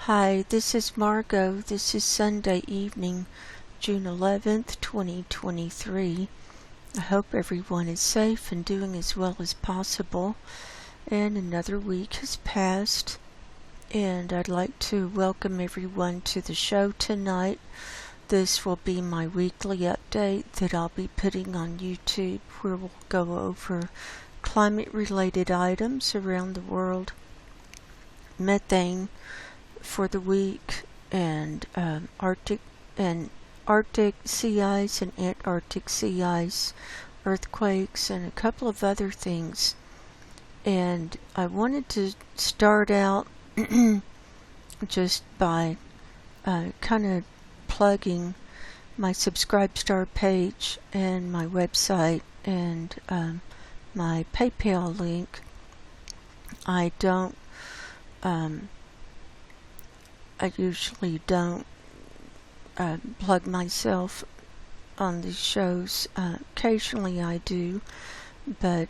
Hi, this is Margo. This is Sunday evening, June 11th, 2023. I hope everyone is safe and doing as well as possible. And another week has passed, and I'd like to welcome everyone to the show tonight. This will be my weekly update that I'll be putting on YouTube, where we'll go over climate-related items around the world, methane for the week, and Arctic sea ice and Antarctic sea ice, earthquakes, and a couple of other things. And I wanted to start out just by kind of plugging my Subscribestar page and my website and my PayPal link. I usually don't plug myself on these shows. Occasionally I do, but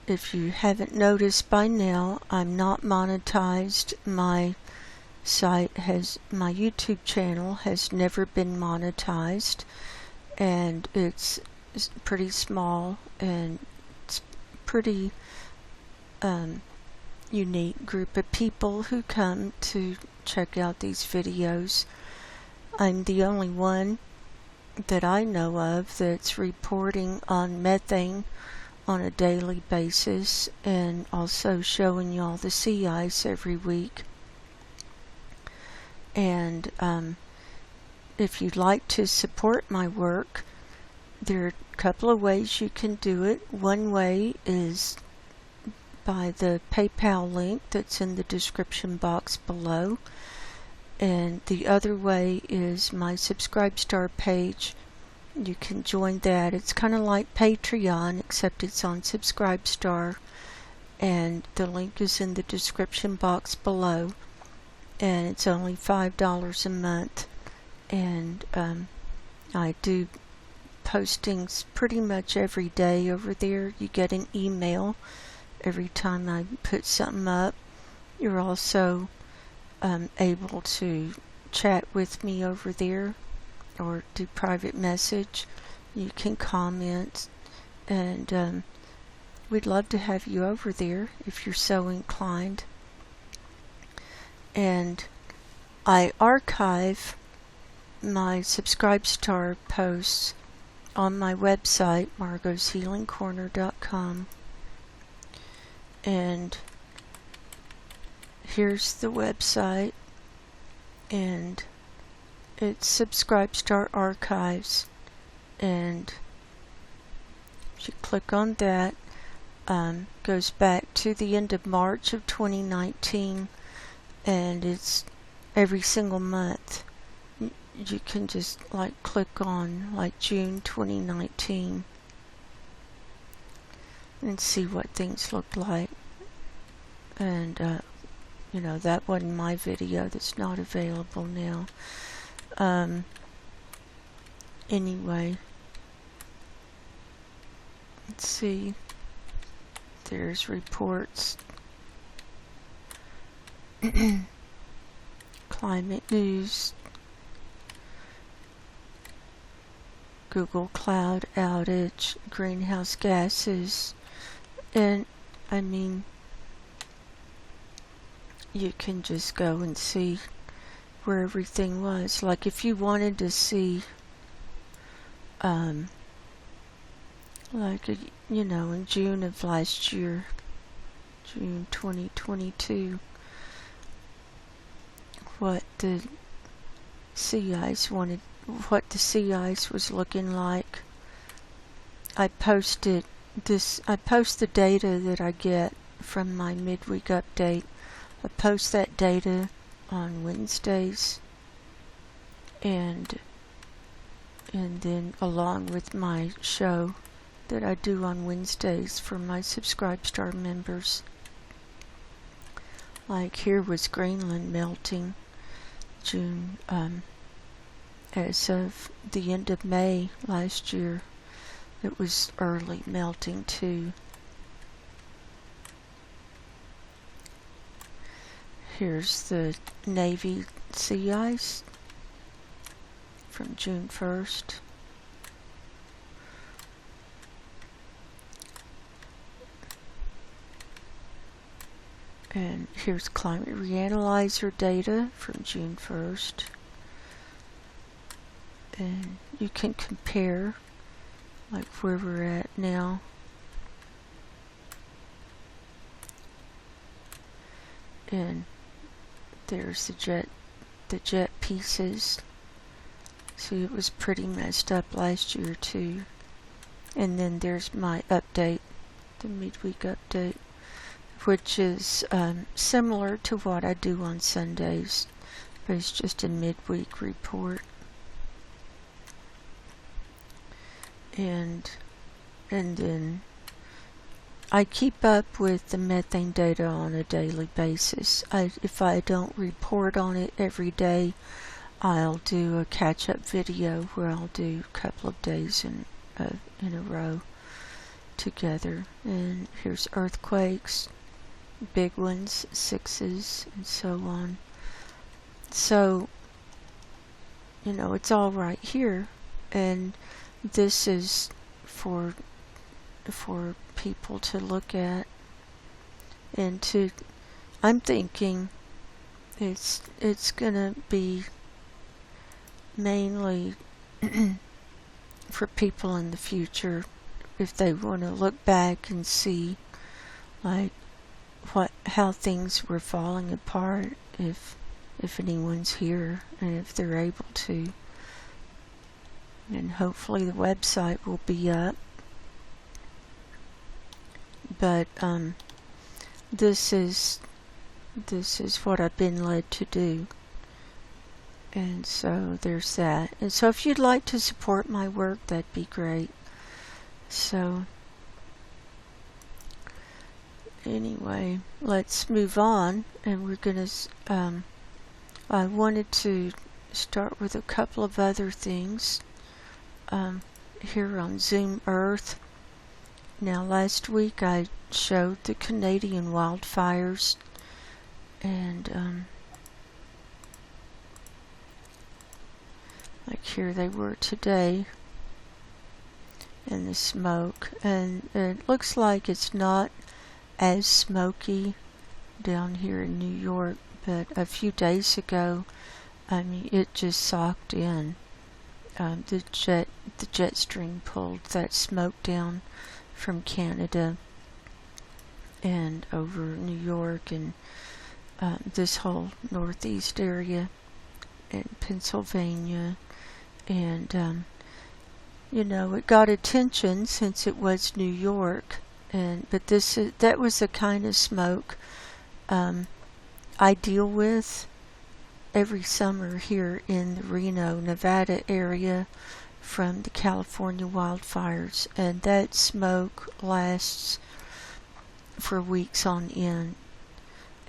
if you haven't noticed by now, I'm not monetized. My YouTube channel has never been monetized, and it's pretty small, and it's pretty unique group of people who come to check out these videos. I'm the only one that I know of that's reporting on methane on a daily basis, and also showing y'all the sea ice every week. And if you'd like to support my work, there are a couple of ways you can do it. One way is by the PayPal link that's in the description box below, and the other way is my Subscribestar page. You can join that. It's kind of like Patreon, except it's on Subscribestar, and the link is in the description box below, and it's only $5 a month. And I do postings pretty much every day over there. You get an email every time I put something up. You're also able to chat with me over there or do private message. You can comment, and we'd love to have you over there if you're so inclined. And I archive my Subscribestar posts on my website, margoshealingcorner.com. And here's the website, and it's Subscribestar Archives, and if you click on that, goes back to the end of March of 2019, and it's every single month. You can just click on June 2019 and see what things look like. And that wasn't my video, that's not available now. Anyway, let's see, there's reports, climate news, Google Cloud outage, greenhouse gases, and you can just go and see where everything was. Like if you wanted to see in June of last year, June 2022, what the sea ice was looking like, I post the data that I get from my midweek update. I post that data on Wednesdays, and then along with my show that I do on Wednesdays for my Subscribestar members. Like here was Greenland melting June, as of the end of May last year. It was early melting too. here's the Navy sea ice from June 1st. And here's Climate Reanalyzer data from June 1st. And you can compare like where we're at now. And there's the jet pieces. See, it was pretty messed up last year too. And then there's my update, the midweek update, which is similar to what I do on Sundays, but it's just a midweek report. And then I keep up with the methane data on a daily basis. If I don't report on it every day, I'll do a catch-up video where I'll do a couple of days in a row together. And here's earthquakes, big ones, 6s, and so on. So, you know, it's all right here, and this is for people to look at, and I'm thinking it's gonna be mainly for people in the future if they want to look back and see like how things were falling apart, if anyone's here and if they're able to. And hopefully the website will be up. But this is what I've been led to do. And so there's that. And so if you'd like to support my work, that'd be great. So anyway, let's move on, and we're gonna I wanted to start with a couple of other things here on Zoom Earth. Now, last week I showed the Canadian wildfires, and like here they were today, and the smoke, and it looks like it's not as smoky down here in New York, but a few days ago, I mean, it just socked in. The jet stream pulled that smoke down from Canada and over New York and this whole northeast area and Pennsylvania, and you know, it got attention since it was New York, but that was the kind of smoke I deal with every summer here in the Reno, Nevada area from the California wildfires, and that smoke lasts for weeks on end.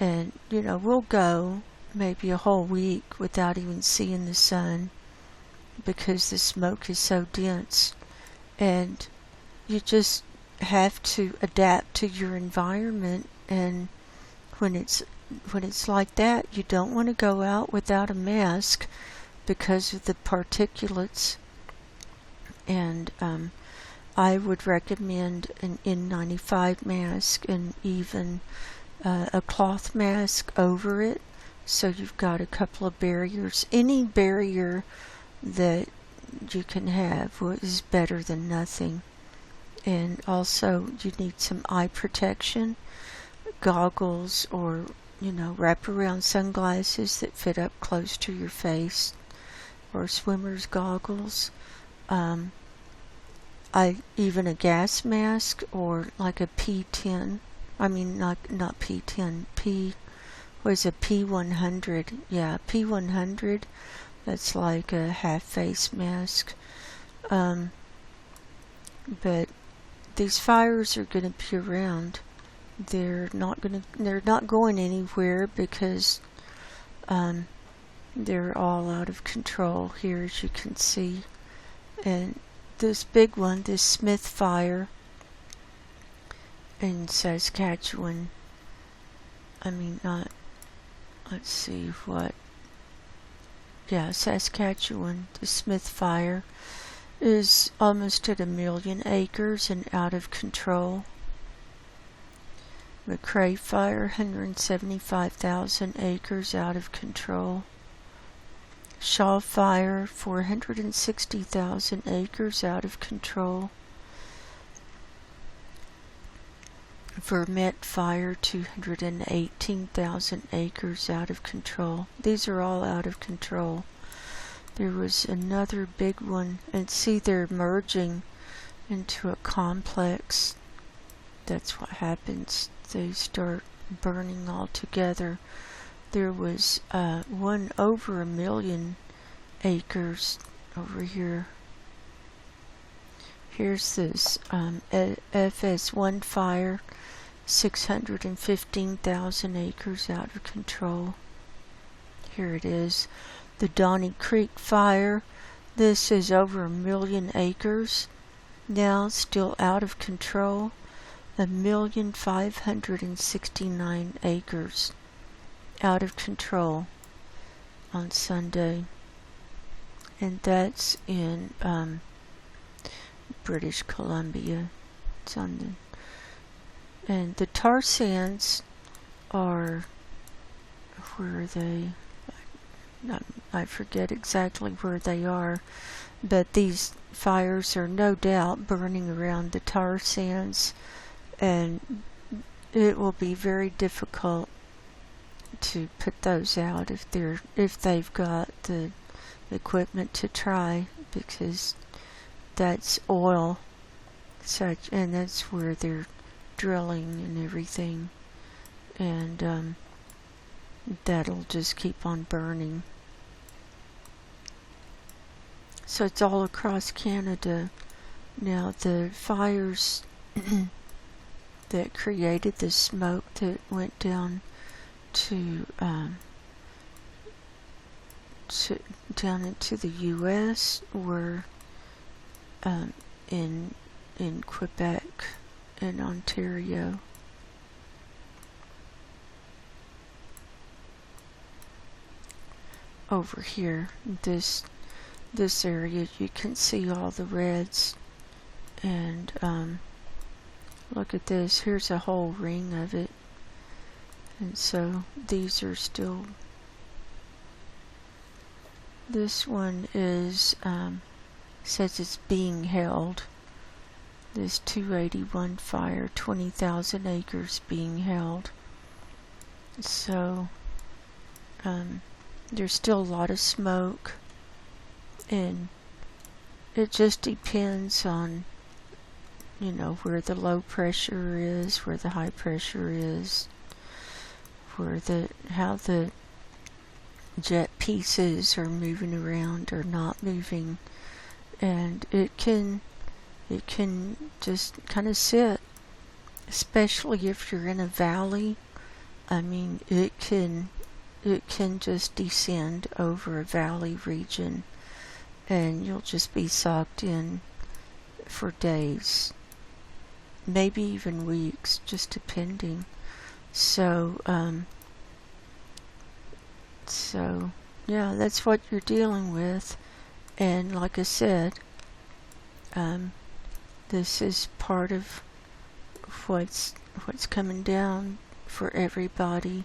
And you know, we'll go maybe a whole week without even seeing the sun because the smoke is so dense, and you just have to adapt to your environment. And when it's like that, you don't want to go out without a mask because of the particulates. And I would recommend an N95 mask and even a cloth mask over it, so you've got a couple of barriers. Any barrier that you can have is better than nothing. And also you need some eye protection, goggles, or wraparound sunglasses that fit up close to your face, or swimmer's goggles. Even a gas mask, or like a P10. I mean, not P10. Was a P100. Yeah, P100. That's like a half-face mask. But these fires are going to be around. They're not going anywhere because they're all out of control here, as you can see. And this big one, this Smith fire in Saskatchewan, I mean, not let's see what, yeah, Saskatchewan, the Smith Fire is almost at 1 million acres and out of control. McCrae Fire, 175,000 acres, out of control. Shaw Fire, 460,000 acres, out of control. Vermette Fire, 218,000 acres, out of control. These are all out of control. There was another big one, and see, they're merging into a complex. That's what happens. They start burning all together. There was one over 1 million acres over here. Here's this FS1 fire, 615,000 acres, out of control. Here it is. The Donnie Creek Fire. This is over 1 million acres. Now still out of control. 1,569,000 acres. Out of control on Sunday. And that's in British Columbia. It's on the, and the tar sands are, where are they? I forget exactly where they are, but these fires are no doubt burning around the tar sands, and it will be very difficult to put those out if they've got the equipment to try, because that's oil, and that's where they're drilling and everything, and that'll just keep on burning. So it's all across Canada. Now the fires that created the smoke that went down to down into the U.S. were in Quebec and Ontario. Over here, this area, you can see all the reds, and look at this. Here's a whole ring of it, and so these are still. This one is says it's being held. This 281 fire, 20,000 acres being held. So there's still a lot of smoke, and it just depends on, you know, where the low pressure is, where the high pressure is, how the jet pieces are moving around or not moving, and it can just kind of sit, especially if you're in a valley. I mean, it can just descend over a valley region, and you'll just be socked in for days, maybe even weeks, just depending. So yeah, that's what you're dealing with. And like I said, this is part of what's coming down for everybody.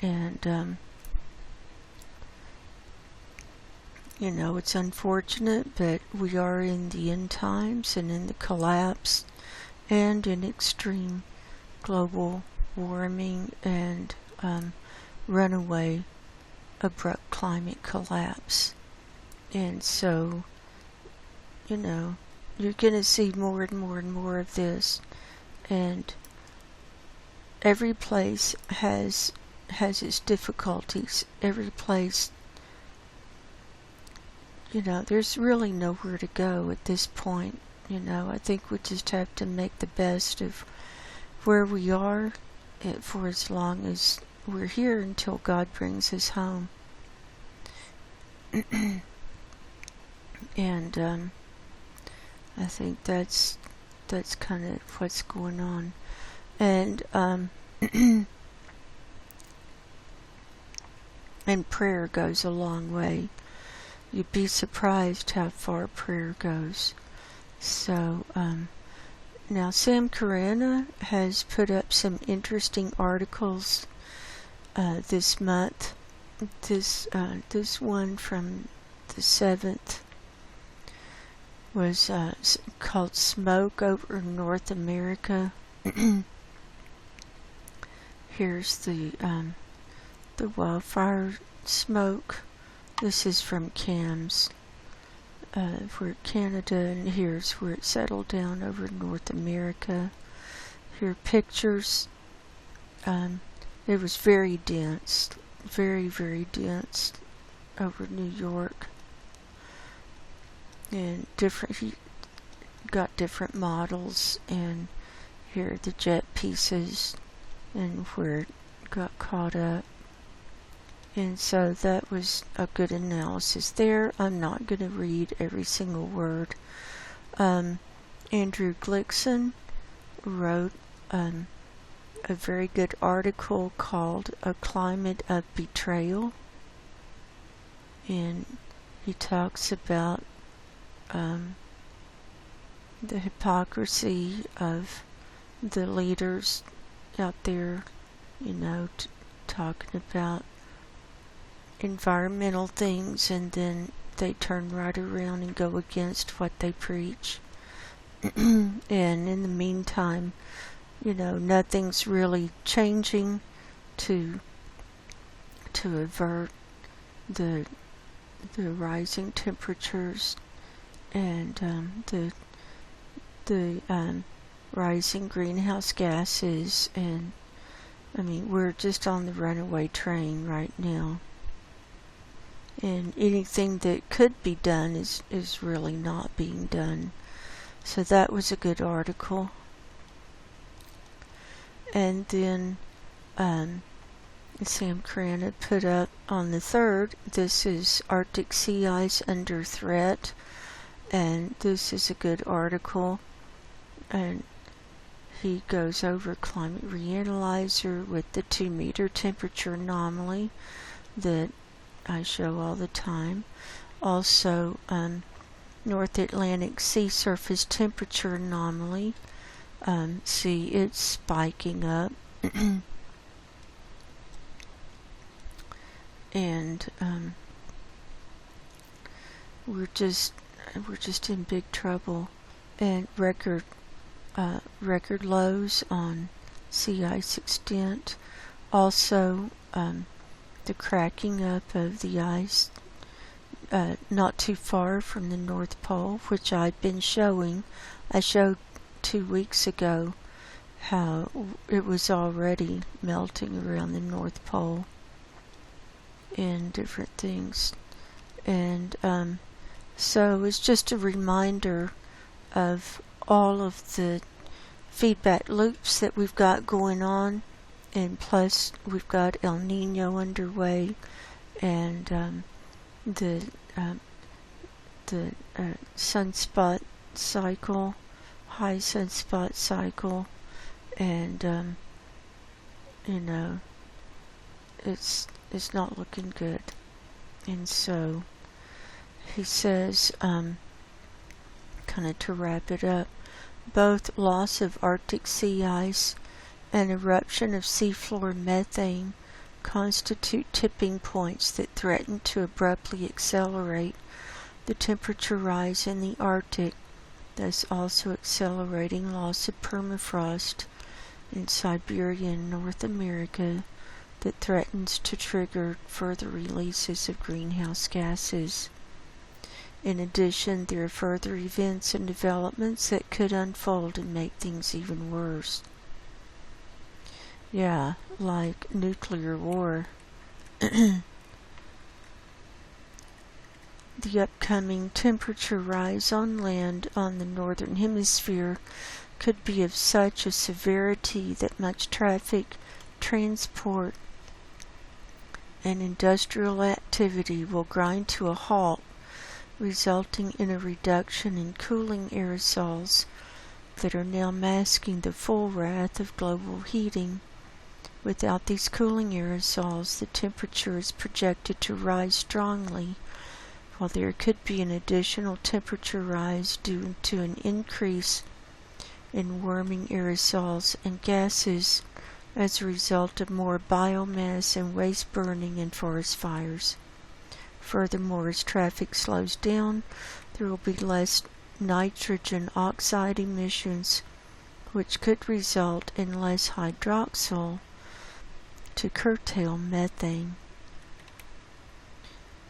And you know, it's unfortunate, but we are in the end times and in the collapse and in extreme global warming and runaway abrupt climate collapse. And so, you know, you're going to see more and more and more of this, and every place has its difficulties. Every place, you know, there's really nowhere to go at this point. You know, I think we just have to make the best of where we are for as long as we're here, until God brings us home. And I think that's kind of what's going on. And And prayer goes a long way. You'd be surprised how far prayer goes. So, now Sam Carana has put up some interesting articles this month. This one from the 7th was called Smoke Over North America. Here's the wildfire smoke. This is from CAMS for Canada, and here's where it settled down over North America. Here are pictures. It was very dense, very, very dense over New York. And he got different models, and here are the jet pieces and where it got caught up. And so that was a good analysis there. I'm not going to read every single word. Andrew Glickson wrote a very good article called A Climate of Betrayal. And he talks about the hypocrisy of the leaders out there, talking about environmental things, and then they turn right around and go against what they preach. And in the meantime, nothing's really changing to avert the rising temperatures and the rising greenhouse gases. And we're just on the runaway train right now. And anything that could be done is really not being done. So that was a good article. And then Sam Carana put up on the 3rd, this is Arctic sea ice under threat. And this is a good article. And he goes over Climate Reanalyzer with the 2-meter temperature anomaly that I show all the time. Also, North Atlantic sea surface temperature anomaly. See, it's spiking up. And we're just in big trouble. And record lows on sea ice extent. Also, the cracking up of the ice not too far from the North Pole, which I've been showing. I showed 2 weeks ago how it was already melting around the North Pole and different things. And so it's just a reminder of all of the feedback loops that we've got going on. And plus, we've got El Nino underway, and the sunspot cycle, high sunspot cycle, and it's not looking good. And so he says, kind of to wrap it up, both loss of Arctic sea ice and eruption of seafloor methane constitute tipping points that threaten to abruptly accelerate the temperature rise in the Arctic, thus also accelerating loss of permafrost in Siberia and North America that threatens to trigger further releases of greenhouse gases. In addition, there are further events and developments that could unfold and make things even worse. Yeah, like nuclear war. The upcoming temperature rise on land on the northern hemisphere could be of such a severity that much traffic, transport, and industrial activity will grind to a halt, resulting in a reduction in cooling aerosols that are now masking the full wrath of global heating, Without these cooling aerosols, the temperature is projected to rise strongly, while there could be an additional temperature rise due to an increase in warming aerosols and gases as a result of more biomass and waste burning in forest fires. Furthermore, as traffic slows down, there will be less nitrogen oxide emissions, which could result in less hydroxyl to curtail methane.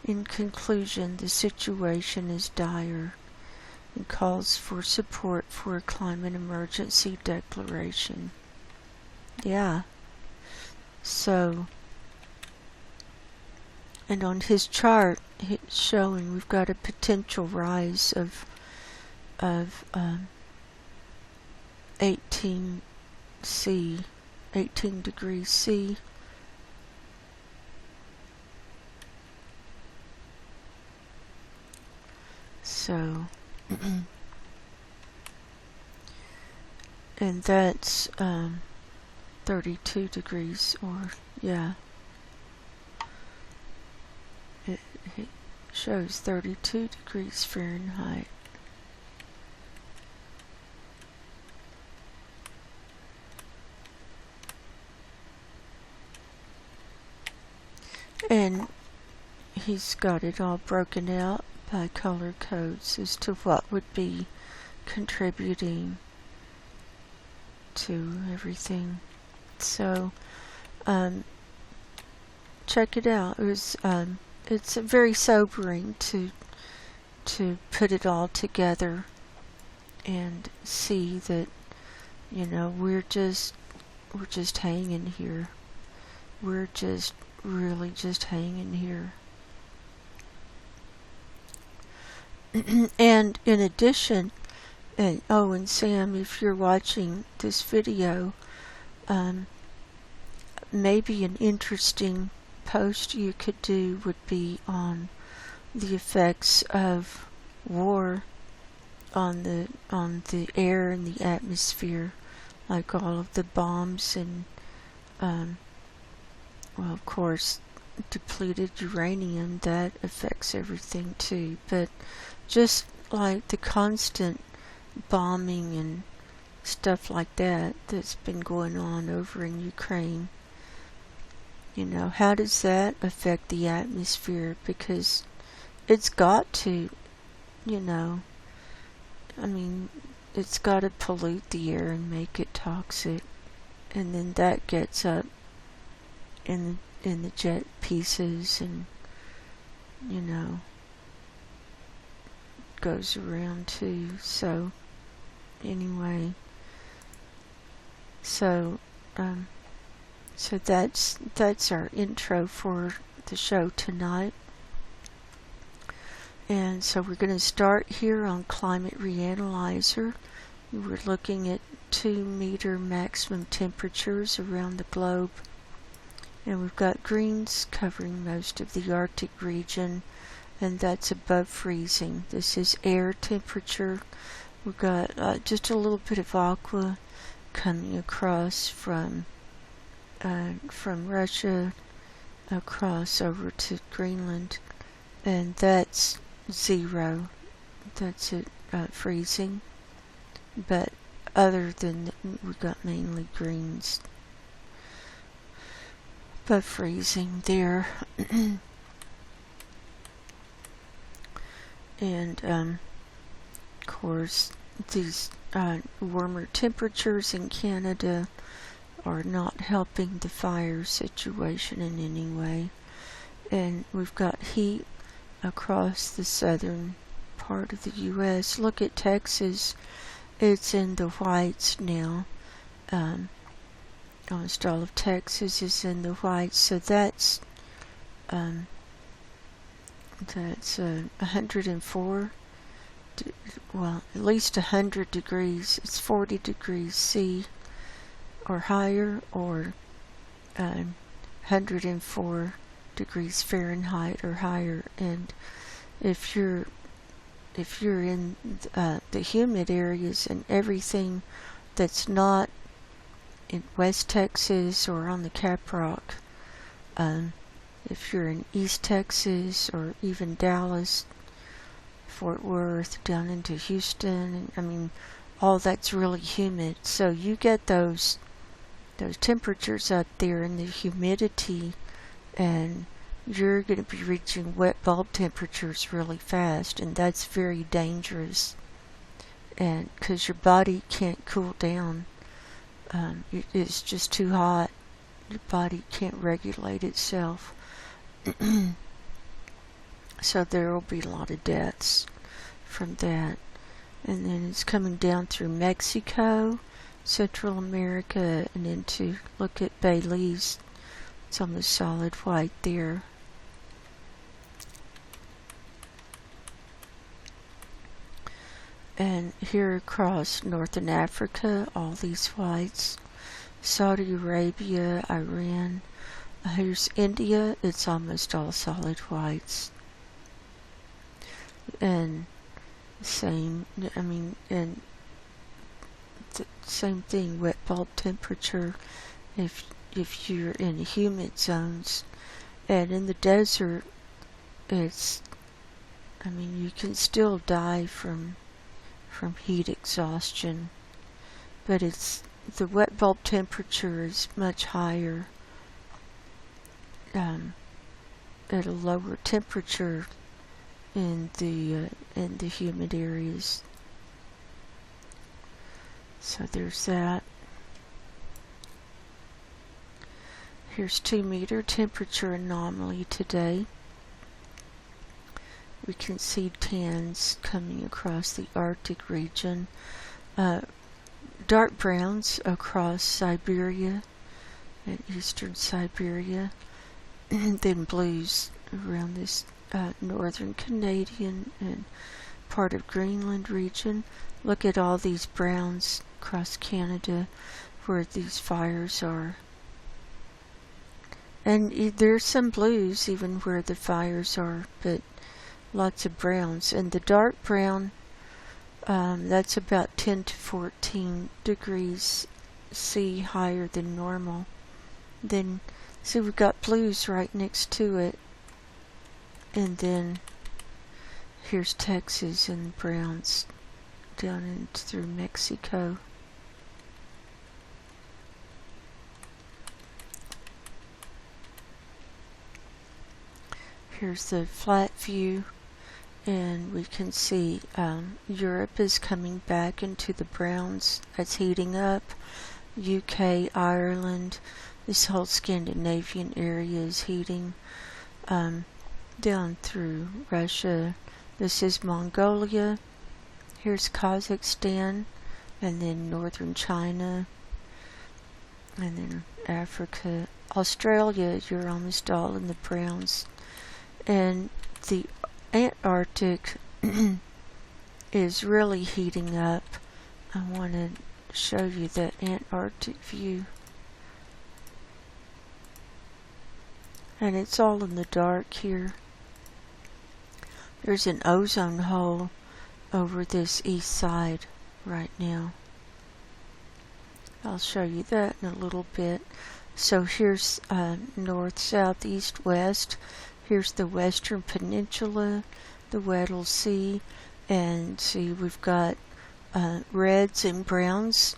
In conclusion, the situation is dire and calls for support for a climate emergency declaration. Yeah. So, and on his chart, it's showing we've got a potential rise of 18 degrees C. So, and that's 32 degrees, or yeah, it shows 32 degrees Fahrenheit. And he's got it all broken out by color codes as to what would be contributing to everything. So, check it out. It was, it's very sobering to put it all together and see that, you know, we're just hanging here. We're just really just hanging here. And in addition, and Sam, if you're watching this video, maybe an interesting post you could do would be on the effects of war on the air and the atmosphere, like all of the bombs and well, of course, depleted uranium, that affects everything too, but just like the constant bombing and stuff like that that's been going on over in Ukraine, you know, how does that affect the atmosphere? Because it's got to, you know, I mean, it's got to pollute the air and make it toxic, and then that gets up in the jet pieces, and, you know, goes around too. So anyway, so that's our intro for the show tonight. And so we're going to start here on Climate Reanalyzer. We're looking at 2-meter maximum temperatures around the globe. And we've got greens covering most of the Arctic region, and that's above freezing. This is air temperature. We've got just a little bit of aqua coming across from Russia across over to Greenland, and that's 0. That's it, freezing. But other than that, we've got mainly greens above freezing there. And of course, these warmer temperatures in Canada are not helping the fire situation in any way. And we've got heat across the southern part of the U.S. Look at Texas. It's in the whites now. Almost all of Texas is in the whites, so that's 104, well, at least 100 degrees. It's 40 degrees C or higher, or 104 degrees Fahrenheit or higher. And if you're in the humid areas and everything that's not in West Texas or on the Caprock. If you're in East Texas or even Dallas, Fort Worth, down into Houston, I mean, all that's really humid. So you get those temperatures out there and the humidity, and you're going to be reaching wet bulb temperatures really fast, and that's very dangerous. And because your body can't cool down, it's just too hot. Your body can't regulate itself. So there will be a lot of deaths from that. And then it's coming down through Mexico, Central America, and into, look at Belize. It's almost solid white there. And here across Northern Africa, all these whites. Saudi Arabia, Iran. Here's India, it's almost all solid whites. And same, I mean, and the same thing, wet bulb temperature if you're in humid zones. And in the desert, it's, I mean, you can still die from heat exhaustion, but it's, the wet bulb temperature is much higher at a lower temperature in the humid areas. So there's that. Here's 2-meter temperature anomaly today. We can see TANs coming across the Arctic region. Dark browns across Siberia and eastern Siberia. Then blues around this northern Canadian and part of Greenland region. Look at all these browns across Canada where these fires are. And there's some blues even where the fires are, but lots of browns. And the dark brown, that's about 10 to 14 degrees C higher than normal. Then, see, we've got blues right next to it. And then here's Texas and browns down in through Mexico. Here's the flat view, and we can see Europe is coming back into the browns. That's heating up. UK, Ireland, this whole Scandinavian area is heating. Down through Russia. This is Mongolia. Here's Kazakhstan, and then northern China, and then Africa. Australia, you're almost all in the browns. And the Antarctic is really heating up. I want to show you that Antarctic view. And it's all in the dark here. There's an ozone hole over this east side right now. I'll show you that in a little bit. So here's north, south, east, west. Here's the western peninsula, the Weddell Sea, and see we've got reds and browns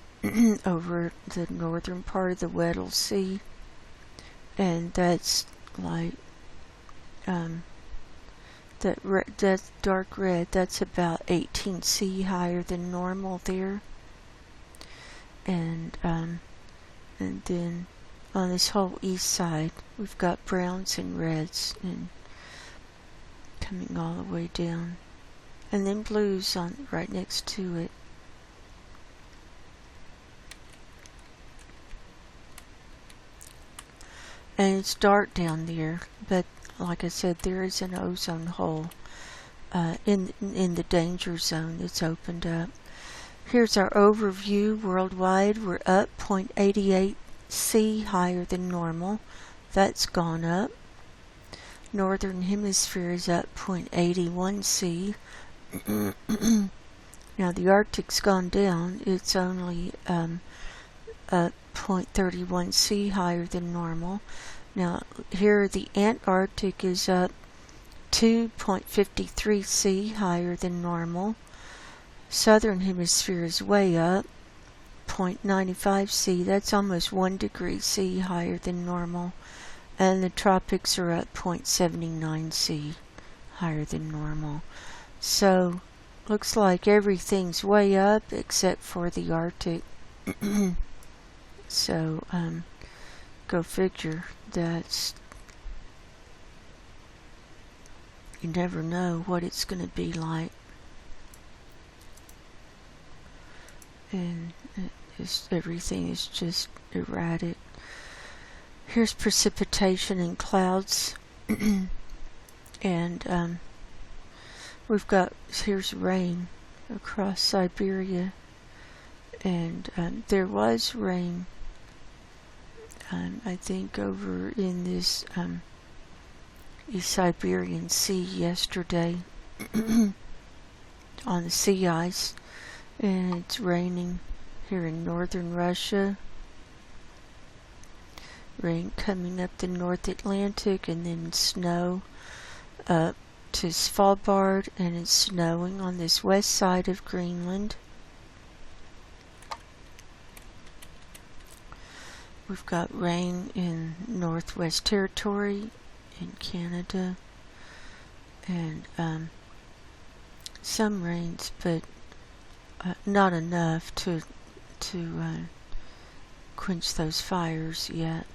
over the northern part of the Weddell Sea, and that's like that dark red, that's about 18 C higher than normal there. And then on this whole east side we've got browns and reds and coming all the way down, and then blues on right next to it. And it's dark down there, but like I said, there is an ozone hole in the danger zone that's opened up. Here's our overview worldwide. We're up 0.88 C higher than normal. That's gone up. Northern hemisphere is up 0.81 C. Now the Arctic's gone down. It's only up 0.31 C higher than normal. Now here the Antarctic is up 2.53 C higher than normal. Southern hemisphere is way up 0.95 C. That's almost 1 degree C higher than normal. And the tropics are up 0.79 C higher than normal. So looks like everything's way up except for the Arctic. So go figure. That's, you never know what it's going to be like. And everything is just erratic. Here's precipitation and clouds. And we've got, here's rain across Siberia. And there was rain, I think, over in this East Siberian Sea yesterday on the sea ice. And it's raining here in northern Russia. Rain coming up the North Atlantic, and then snow up to Svalbard, and it's snowing on this west side of Greenland. We've got rain in Northwest Territory in Canada, and some rains, but not enough to quench those fires yet.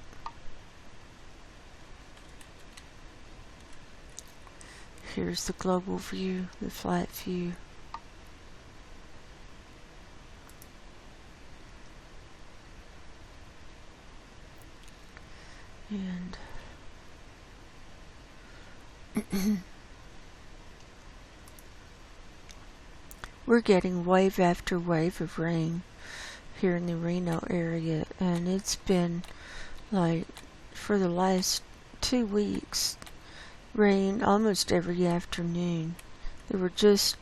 Here's the global view, the flat view. And we're getting wave after wave of rain here in the Reno area, and it's been like for the last 2 weeks rain almost every afternoon. There were just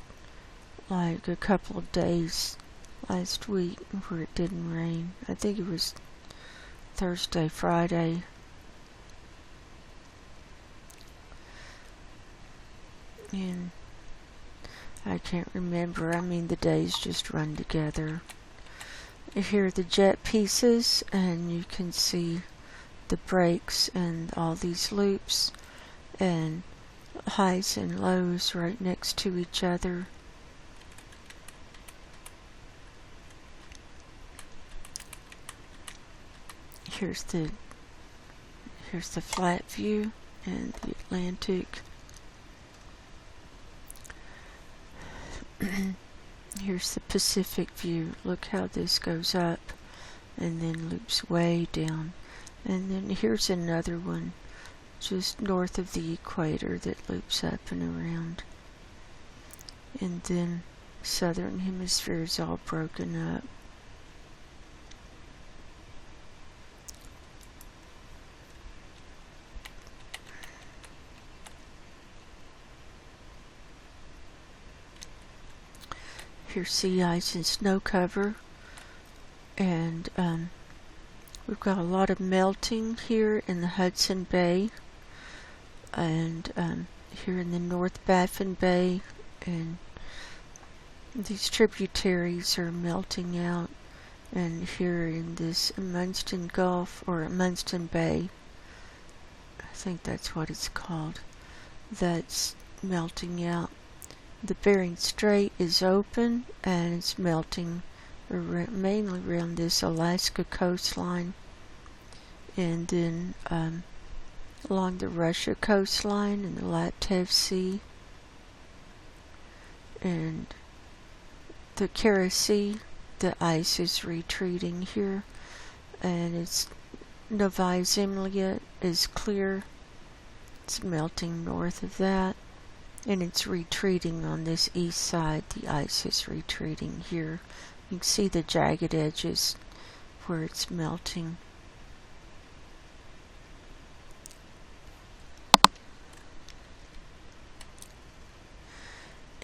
like a couple of days last week where it didn't rain. I think it was Thursday, Friday. And I can't remember. I mean, the days just run together. Here are the jet pieces, and you can see the breaks and all these loops and highs and lows right next to each other. Here's the flat view and the Atlantic. Here's the Pacific view. Look how this goes up and then loops way down. And then here's another one just north of the equator that loops up and around. And then southern hemisphere is all broken up. Here's sea ice and snow cover, and we've got a lot of melting here in the Hudson Bay, and here in the North Baffin Bay, and these tributaries are melting out, and here in this Munson Gulf, or Munson Bay, I think that's what it's called, that's melting out. The Bering Strait is open, and it's melting mainly around this Alaska coastline, and then along the Russia coastline and the Laptev Sea, and the Kara Sea. The ice is retreating here, and it's Novaya Zemlya is clear. It's melting north of that. And it's retreating on this east side. The ice is retreating here. You can see the jagged edges where it's melting.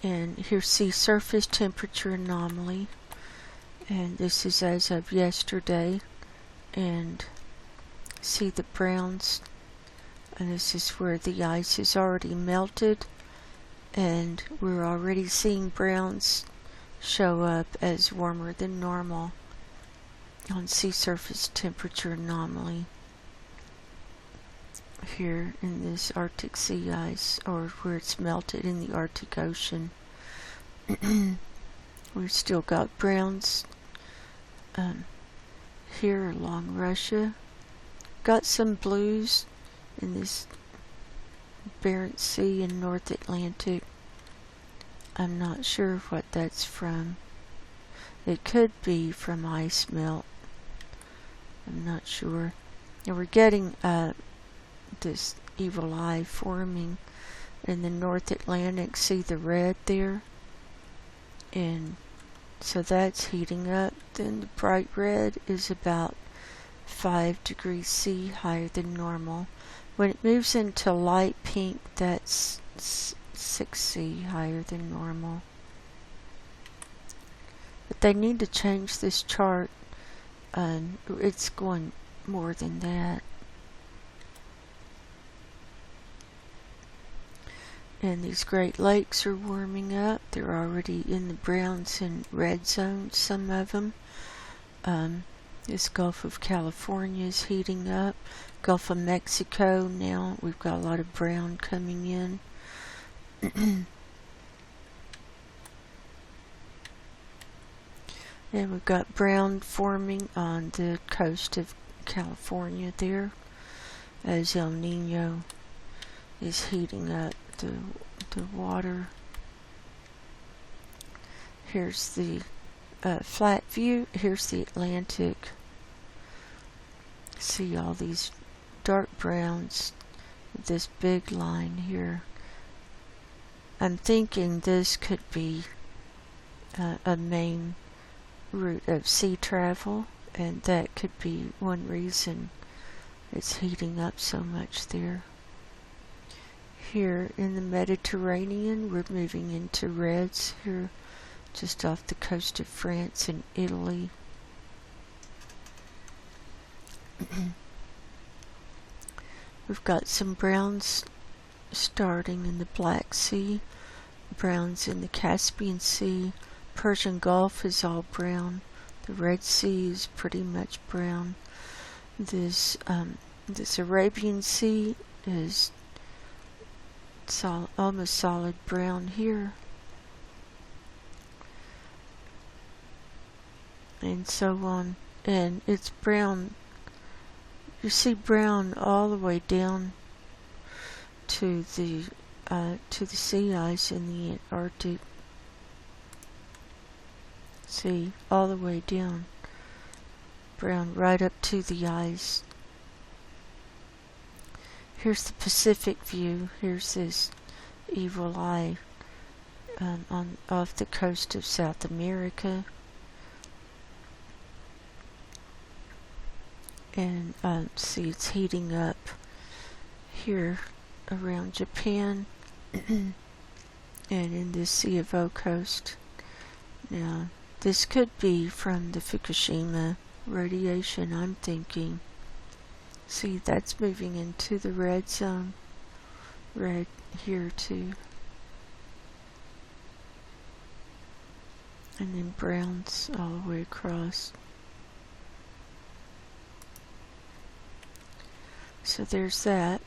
And here's sea surface temperature anomaly. And this is as of yesterday. and see the browns, and this is where the ice is already melted, and we're already seeing browns show up as warmer than normal on sea surface temperature anomaly here in this Arctic sea ice, or where it's melted in the Arctic Ocean. We've still got browns here along Russia. Got some blues in this Barents Sea and North Atlantic. I'm not sure what that's from. It could be from ice melt. I'm not sure. And we're getting this evil eye forming in the North Atlantic. See the red there? And so that's heating up. Then the bright red is about 5 degrees C higher than normal. When it moves into light pink, that's 6C higher than normal. But they need to change this chart. It's going more than that. And these Great Lakes are warming up. They're already in the browns and red zones, some of them. This Gulf of California is heating up. Gulf of Mexico now, we've got a lot of brown coming in. And we've got brown forming on the coast of California there, as El Nino is heating up the water. Here's the flat view. Here's the Atlantic. See all these dark browns, this big line here. I'm thinking this could be a main route of sea travel, and that could be one reason it's heating up so much there. Here in the Mediterranean, we're moving into reds here, just off the coast of France and Italy. We've got some browns starting in the Black Sea, browns in the Caspian Sea. Persian Gulf is all brown. The Red Sea is pretty much brown. This Arabian Sea is almost solid brown here. And so on. And it's brown. You see brown all the way down to the sea ice in the Antarctic. See, all the way down. Brown right up to the ice. Here's the Pacific view. Here's this evil eye off the coast of South America. And see, it's heating up here around Japan and in the Sea of O coast. Now, this could be from the Fukushima radiation, I'm thinking. See, that's moving into the red zone. Red here too. And then browns all the way across. So there's that.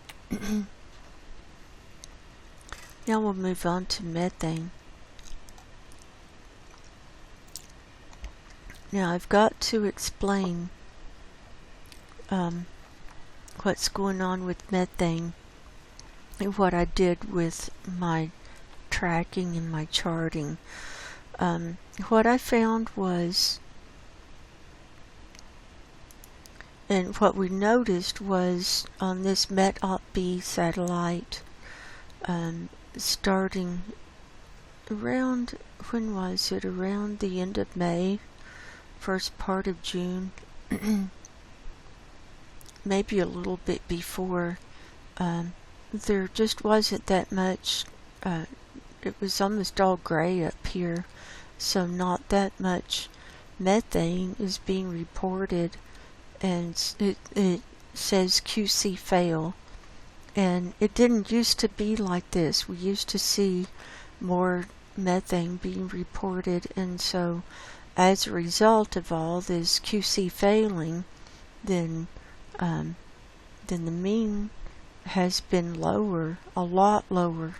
Now we'll move on to methane. Now I've got to explain what's going on with methane and what I did with my tracking and my charting. What I found was, and what we noticed was on this MET-OP-B satellite, starting around, when was it? Around the end of May, first part of June, maybe a little bit before. There just wasn't that much. It was almost all gray up here, so not that much methane is being reported and it says QC fail. And it didn't used to be like this. We used to see more methane being reported, and so as a result of all this QC failing, then the mean has been lower, a lot lower.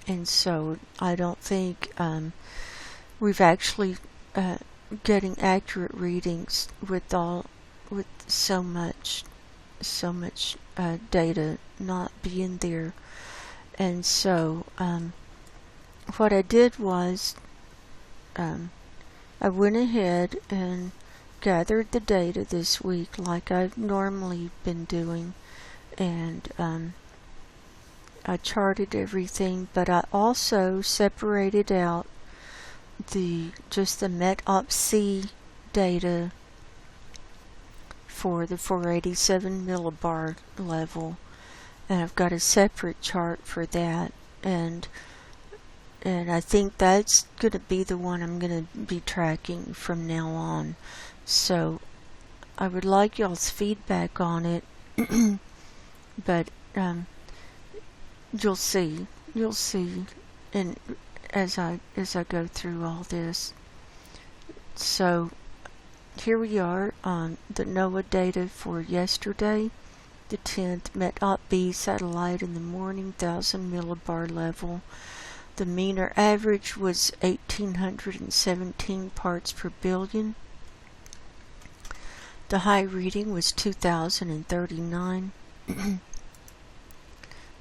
And so I don't think we've actually getting accurate readings with so much data not being there. And so what I did was I went ahead and gathered the data this week like I've normally been doing, and I charted everything, but I also separated out just the METOP-C data for the 487 millibar level, and I've got a separate chart for that, and I think that's going to be the one I'm going to be tracking from now on. So I would like y'all's feedback on it, but you'll see, and as I go through all this. So here we are on the NOAA data for yesterday, the 10th, METOP-B satellite in the morning, 1000 millibar level. The mean or average was 1,817 parts per billion. The high reading was 2,039. And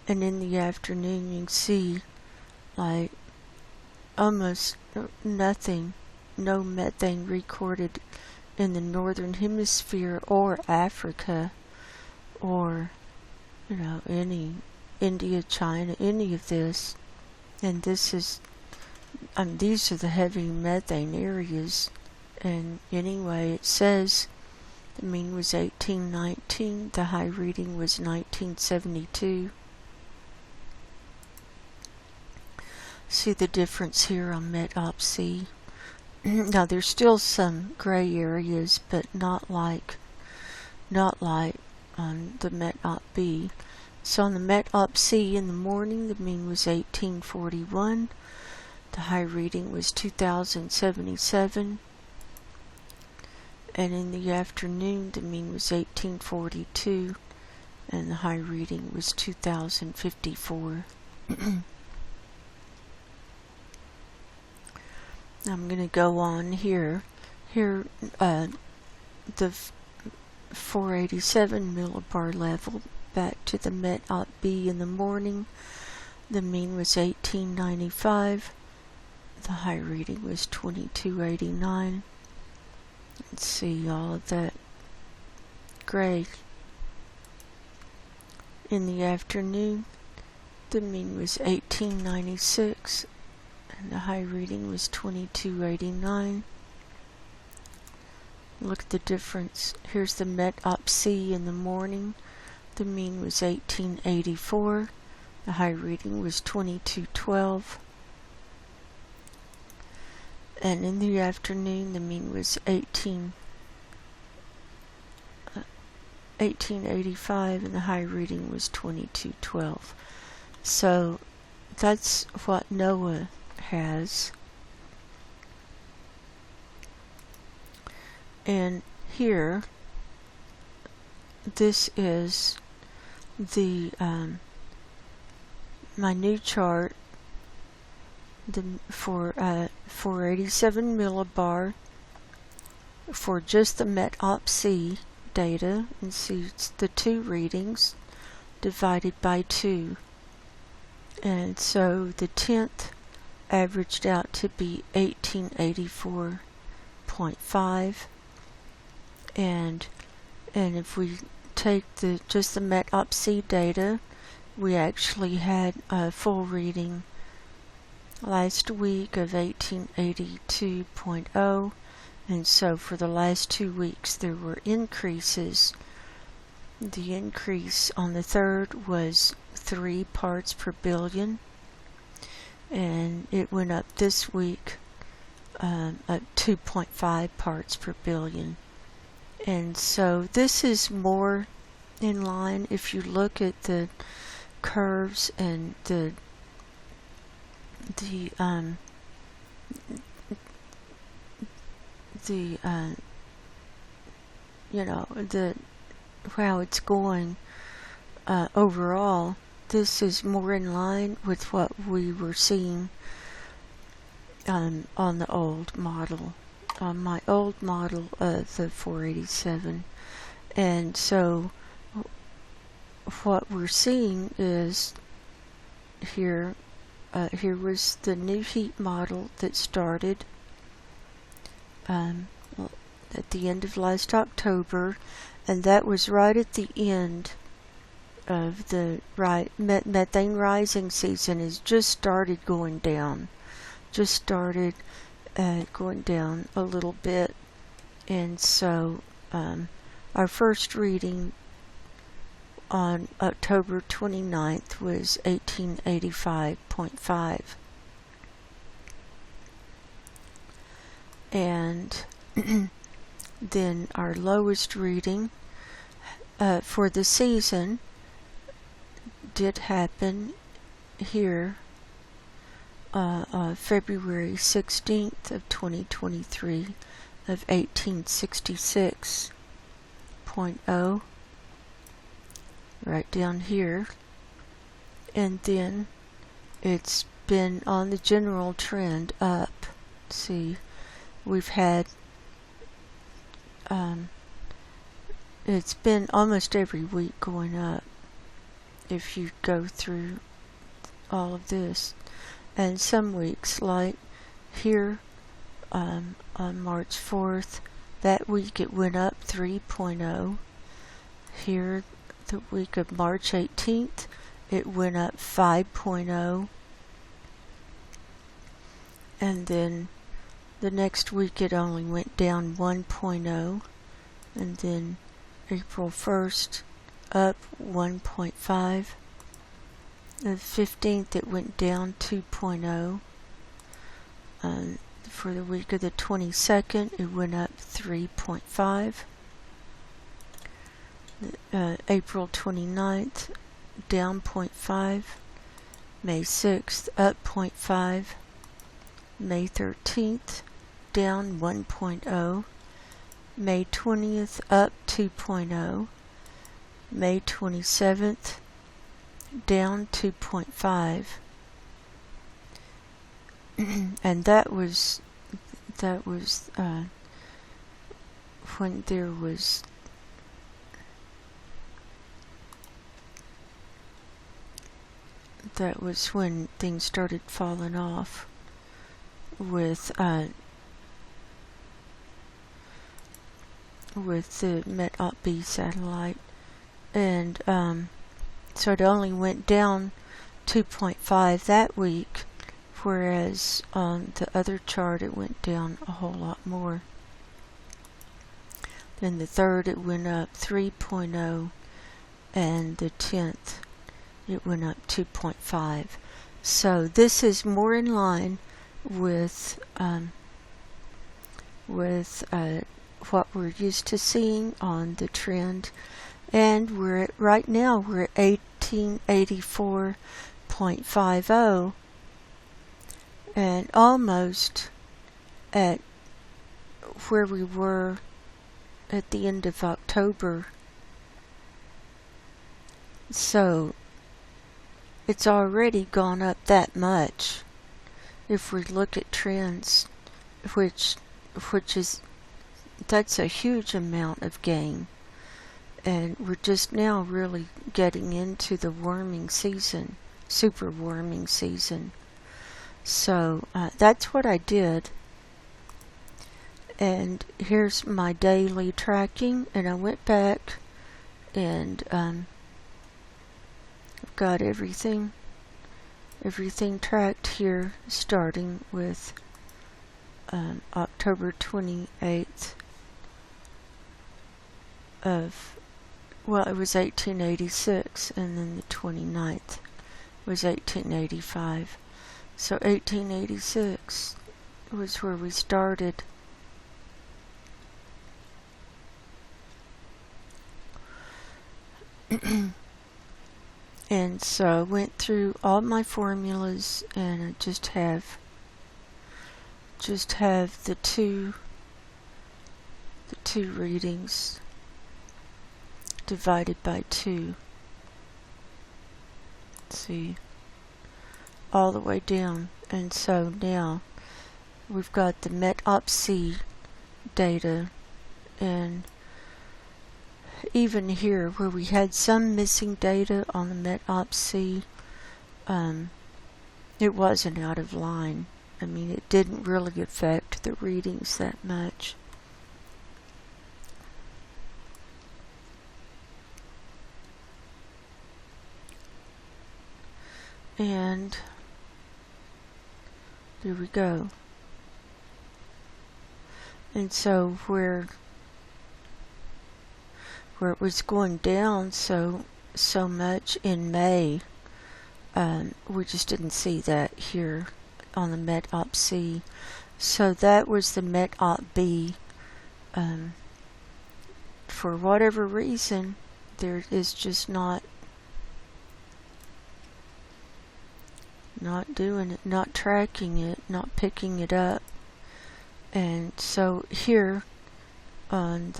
in the afternoon you can see like almost nothing, no methane recorded in the northern hemisphere or Africa or any India, China, any of this. And this is these are the heavy methane areas. And anyway, it says the mean was 1819, the high reading was 1972. See the difference here on METOP-C. Now there's still some gray areas, but not like on the METOP-B. So on the METOP-C in the morning, the mean was 1841. The high reading was 2077. And in the afternoon, the mean was 1842, and the high reading was 2054. I'm going to go on here. Here, the 487 millibar level, back to the METOP-B in the morning. The mean was 1895. The high reading was 2289. Let's see all of that gray. In the afternoon, the mean was 1896. And the high reading was 2289. Look at the difference. Here's the METOP-C in the morning. The mean was 1884. The high reading was 2212. And in the afternoon, the mean was 1885, and the high reading was 2212. So that's what NOAA has. And here, this is the my new chart for 487 millibar for just the METOP-C data, and see it's the two readings divided by 2. And so the 10th averaged out to be 1884.5, and if we take just the METOP-C data, we actually had a full reading last week of 1882.0, and so for the last 2 weeks there were increases. The increase on the 3rd was 3 parts per billion, and it went up this week at 2.5 parts per billion. And so this is more in line if you look at the curves and the you know, the how it's going overall. This is more in line with what we were seeing on the old model, on my old model of the 487. And so what we're seeing is here was the new heat model that started at the end of last October, and that was right at the end of the methane rising season. Has just started going down, going down a little bit. And so our first reading on October 29th was 1885.5. And then our lowest reading for the season did happen here February 16th of 2023 of 1866.0, right down here. And then it's been on the general trend up. See, we've had it's been almost every week going up if you go through all of this. And some weeks, like here on March 4th, that week it went up 3.0. Here, the week of March 18th, it went up 5.0. And then the next week it only went down 1.0. And then April 1st, up 1.5. The 15th it went down 2.0. For the week of the 22nd it went up 3.5. April 29th down 0.5. May 6th up 0.5. May 13th down 1.0. May 20th up 2.0. May 27th down 2.5. And that was when there was when things started falling off with the Met-Op-B satellite. And so it only went down 2.5 that week, whereas on the other chart it went down a whole lot more. Then the 3rd it went up 3.0, and the 10th it went up 2.5. So this is more in line with what we're used to seeing on the trend. And right now we're at 1884.50, and almost at where we were at the end of October. So it's already gone up that much if we look at trends, which is, that's a huge amount of gain. And we're just now really getting into the warming season, super warming season. So that's what I did. And here's my daily tracking, and I went back and I've got everything tracked here, starting with October 28th of, well, it was 1886, and then the 29th was 1885. So 1886 was where we started. And so I went through all my formulas, and I just have the two readings divided by 2. See, all the way down. And so now we've got the Met-Op-C data, and even here where we had some missing data on the Met-Op-C, it wasn't out of line. I mean, it didn't really affect the readings that much. And there we go. And so where it was going down so much in May, we just didn't see that here on the Met-Op-C. So that was the Met-Op-B. For whatever reason, there is just not doing it, not tracking it, not picking it up. And so here on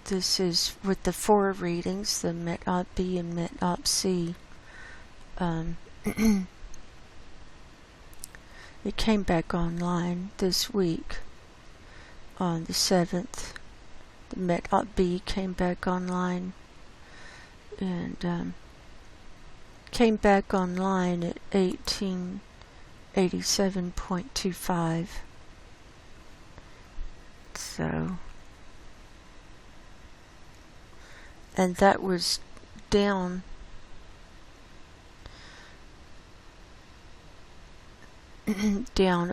this is with the 4 readings, the Met-Op-B and Met-Op-C. It came back online this week on the 7th. The Met-Op-B came back online, and came back online at 1887.25. So, and that was down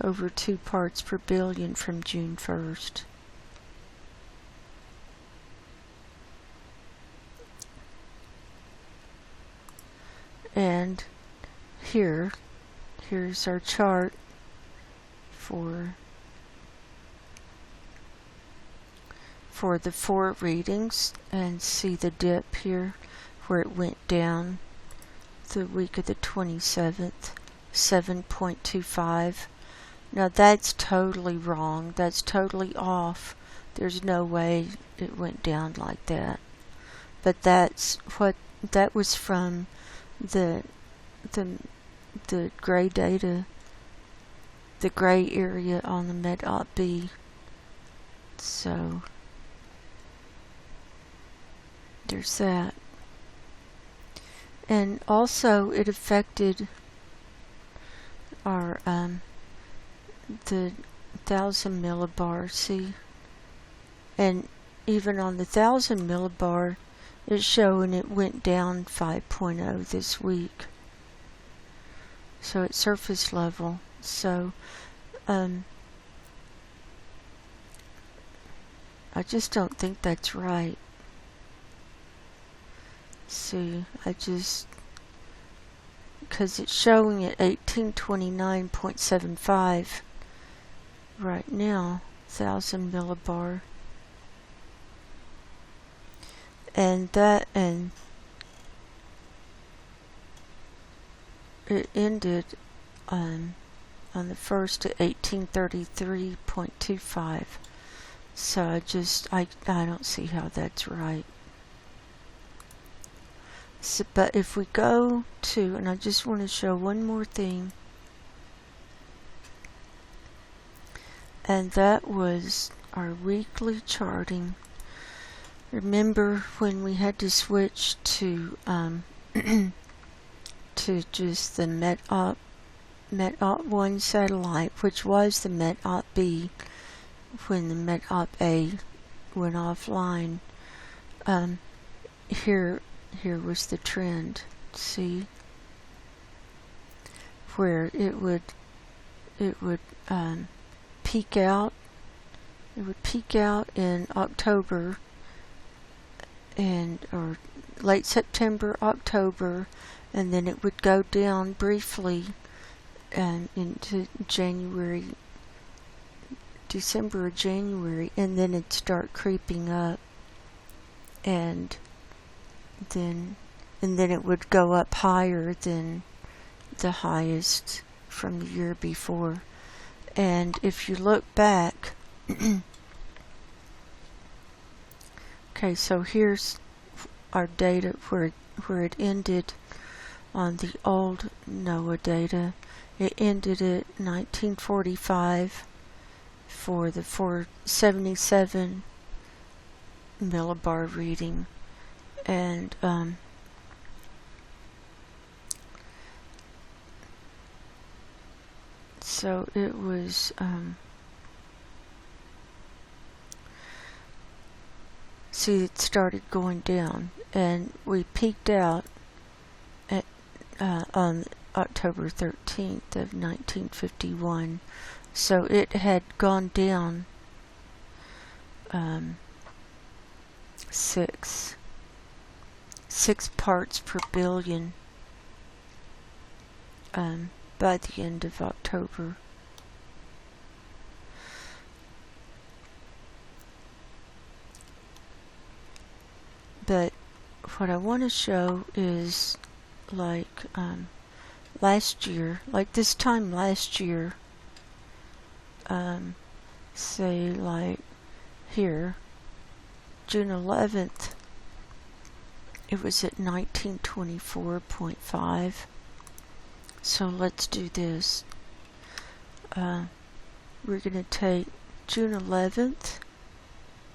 over 2 parts per billion from June 1st. And here's our chart for the 4 readings, and see the dip here where it went down the week of the 27th, 7.25. Now that's totally wrong. That's totally off. There's no way it went down like that. But that was from the gray data, the gray area on the Met-Op-B. So there's that. And also it affected our the 1,000 millibar, see? And even on the 1,000 millibar, it's showing it went down 5.0 this week. So at surface level. So I just don't think that's right. See, because it's showing at 1829.75 right now, 1,000 millibar. And it ended on the 1st at 1833.25. So I don't see how that's right. So, but if we go to, and I just want to show one more thing, and that was our weekly charting. Remember when we had to switch to to just the Met-Op-1 satellite, which was the Met-Op-B when the Met-Op-A went offline. Here was the trend. See, where it would peak out. It would peak out in October or late September, October, and then it would go down briefly into December or January, and then it'd start creeping up. And then it would go up higher than the highest from the year before. And if you look back, okay, so here's our data where it ended on the old NOAA data. It ended at 1945 for the 477 millibar reading, and so it was see, it started going down, and we peaked out at on October 13th of 1951. So it had gone down 6 parts per billion by the end of October. But what I want to show is like last year, like this time last year, say like here, June 11th, it was at 1924.5. So let's do this. We're going to take June 11th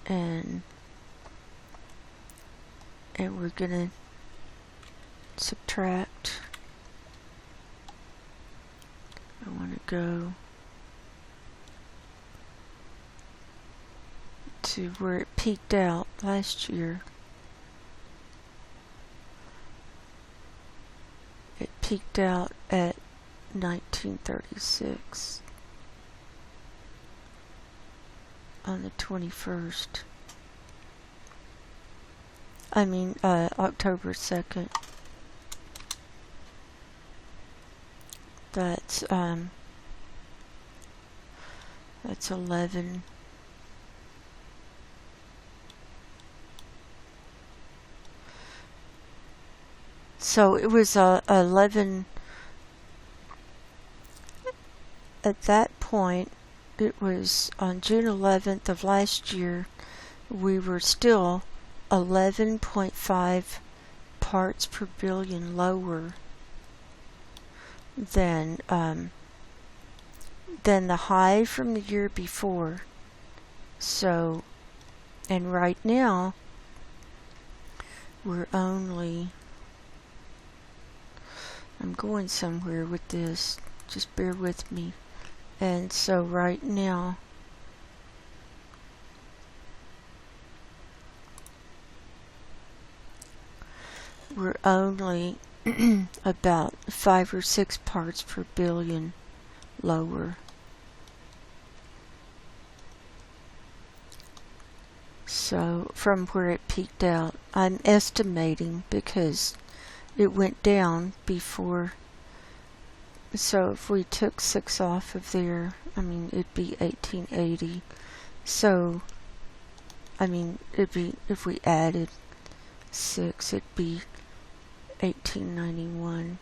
and we're going to subtract. I want to go to where it peaked out last year. It peaked out at 1936 on the 21st. I mean, October 2nd. That's 11. So it was 11 at that point. It was on June 11th of last year. We were still 11.5 parts per billion lower than the high from the year before. So, and right now we're only, I'm going somewhere with this, just bear with me. And so right now we're only about 5 or 6 parts per billion lower. So from where it peaked out, I'm estimating because it went down before. So if we took 6 off of there, I mean, it'd be 1880. So, I mean, it'd be, if we added 6, it'd be 1891.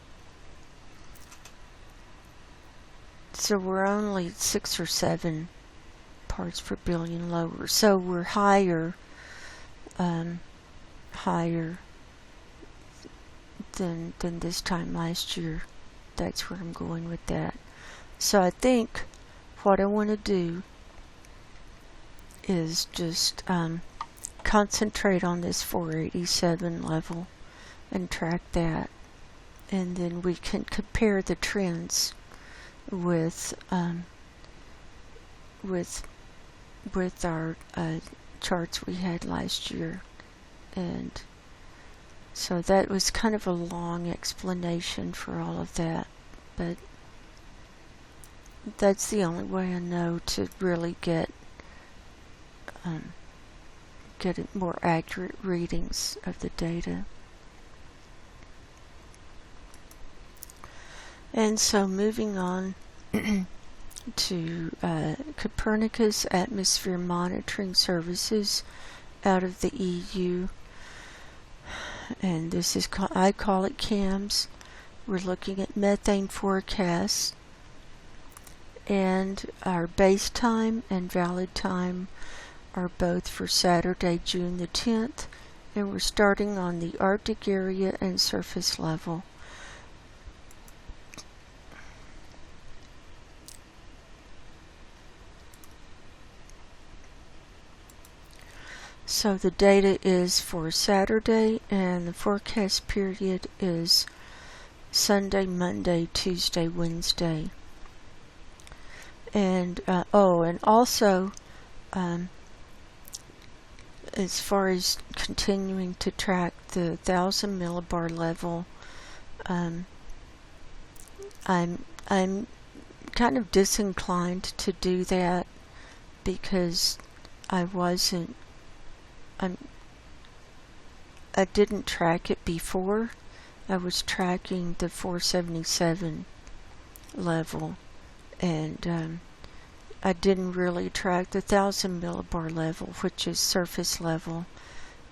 So we're only 6 or 7 parts per billion lower. So we're higher than this time last year. That's where I'm going with that. So I think what I want to do is just concentrate on this 487 level and track that, and then we can compare the trends with our charts we had last year. And so that was kind of a long explanation for all of that, but that's the only way I know to really get more accurate readings of the data. And so moving on to Copernicus Atmosphere Monitoring Services out of the EU. and this is I call it CAMS. We're looking at methane forecasts, and our base time and valid time are both for Saturday, June the 10th, and we're starting on the Arctic area and surface level. So the data is for Saturday, and the forecast period is Sunday, Monday, Tuesday, Wednesday. And and also as far as continuing to track the 1,000 millibar level, I'm kind of disinclined to do that because I didn't track it before. I was tracking the 477 level, and I didn't really track the 1,000 millibar level, which is surface level,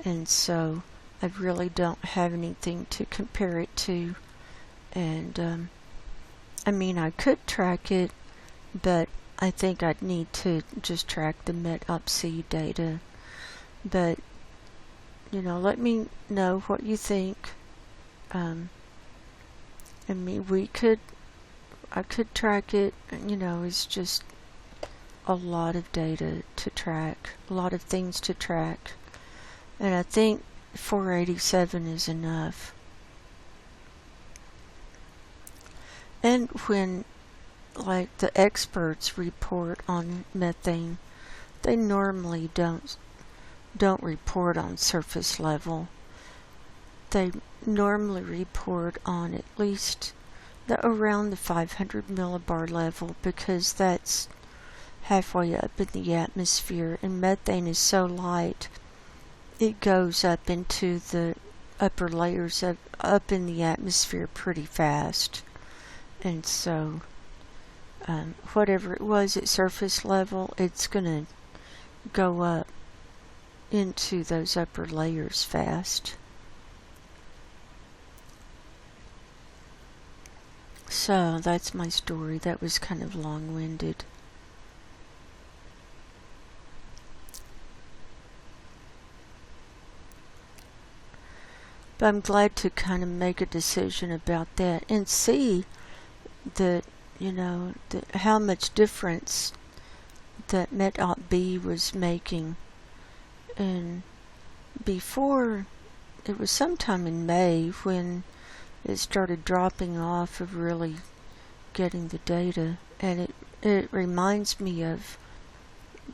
and so I really don't have anything to compare it to. And I mean, I could track it, but I think I'd need to just track the METOPC data. But let me know what you think. I mean, I could track it. It's just a lot of data to track, a lot of things to track, and I think 487 is enough. And when, like, the experts report on methane, they normally don't report on surface level. They normally report on at least around the 500 millibar level, because that's halfway up in the atmosphere, and methane is so light it goes up into the upper layers up in the atmosphere pretty fast. And so whatever it was at surface level, it's gonna go up into those upper layers fast. So that's my story. That was kind of long-winded. But I'm glad to kind of make a decision about that and see that, how much difference that METOP-B was making. And before, it was sometime in May when it started dropping off of really getting the data, and it reminds me of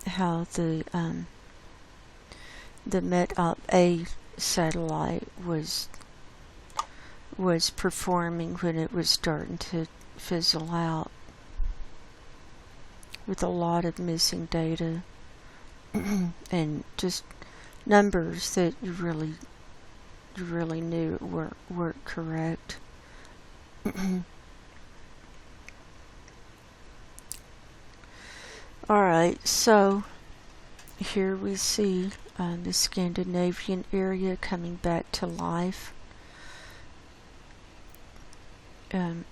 how the METOP-A satellite was performing when it was starting to fizzle out, with a lot of missing data and just numbers that you really knew weren't correct. Alright, so here we see the Scandinavian area coming back to life. In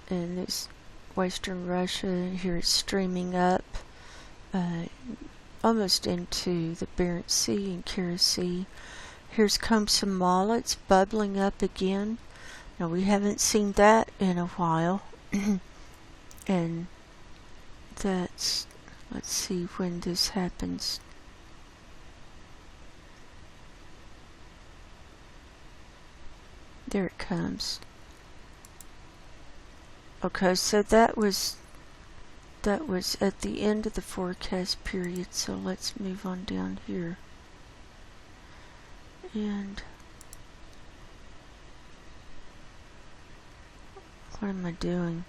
this western Russia, here it's streaming up almost into the Barents Sea and Kara Sea. Here's Komsomol, it's bubbling up again. Now, we haven't seen that in a while. And that's, let's see when this happens. There it comes. Okay, so that was at the end of the forecast period, so let's move on down here. And what am I doing?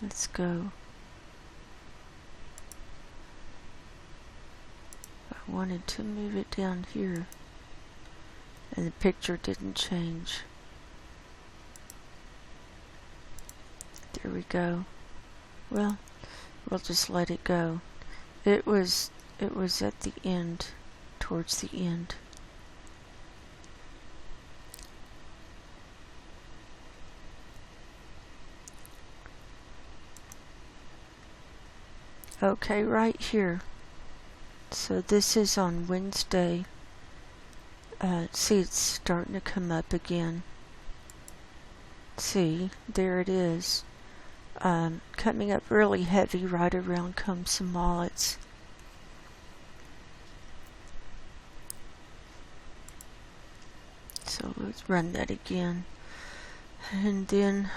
Let's go. I wanted to move it down here, and the picture didn't change. There we go. Well, we'll just let it go. It was at the end, towards the end. Okay, right here. So this is on Wednesday. See, it's starting to come up again. See, there it is. Coming up really heavy right around Comsomolets. So let's run that again. And then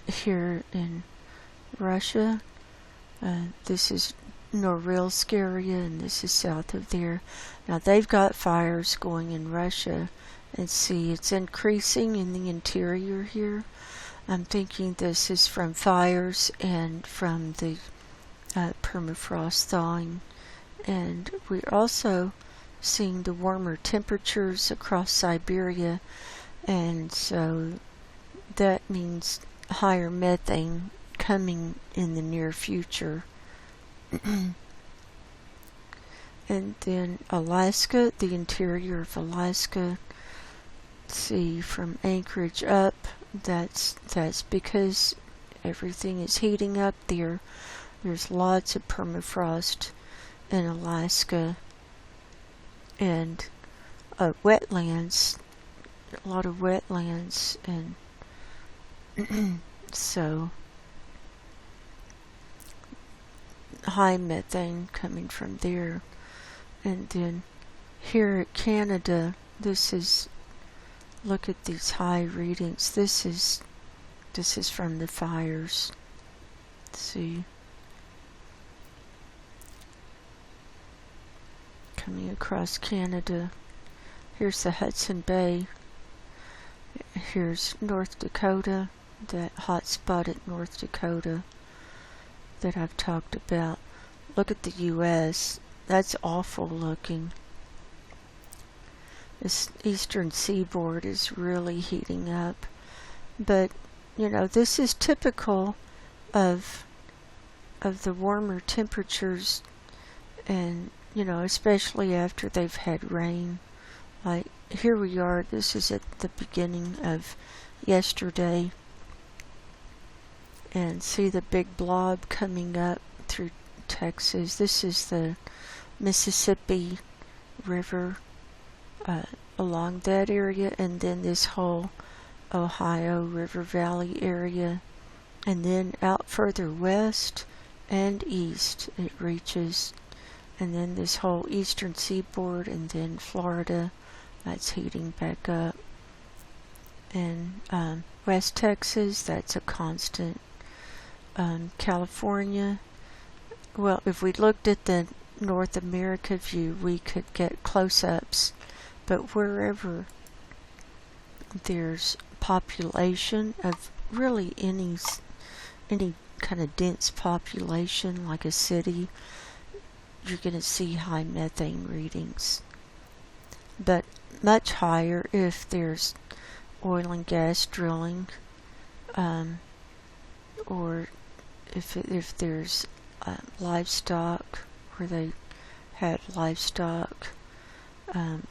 here in Russia, this is Norilsk area, and this is south of there. Now they've got fires going in Russia, and see, it's increasing in the interior here. I'm thinking this is from fires and from the permafrost thawing. And we're also seeing the warmer temperatures across Siberia, and so that means higher methane coming in the near future. And then Alaska, the interior of Alaska, see, from Anchorage up, that's because everything is heating up there. There's lots of permafrost in Alaska, and wetlands, a lot of wetlands, and so high methane coming from there. And then here at Canada, this is, look at these high readings. This is from the fires. Let's see, coming across Canada. Here's the Hudson Bay. Here's North Dakota, that hot spot at North Dakota that I've talked about. Look at the U.S. That's awful looking. This eastern seaboard is really heating up. But, you know, this is typical of the warmer temperatures, and, you know, especially after they've had rain. Like, here we are, this is at the beginning of yesterday. And see the big blob coming up through Texas. This is the Mississippi River along that area, and then this whole Ohio River Valley area, and then out further west and east it reaches, and then this whole eastern seaboard, and then Florida, that's heating back up, and West Texas, that's a constant. California, well, if we looked at the North America view, we could get close-ups, but wherever there's population of really any kind of dense population, like a city, you're going to see high methane readings. But much higher if there's oil and gas drilling, or if there's livestock, where they had livestock,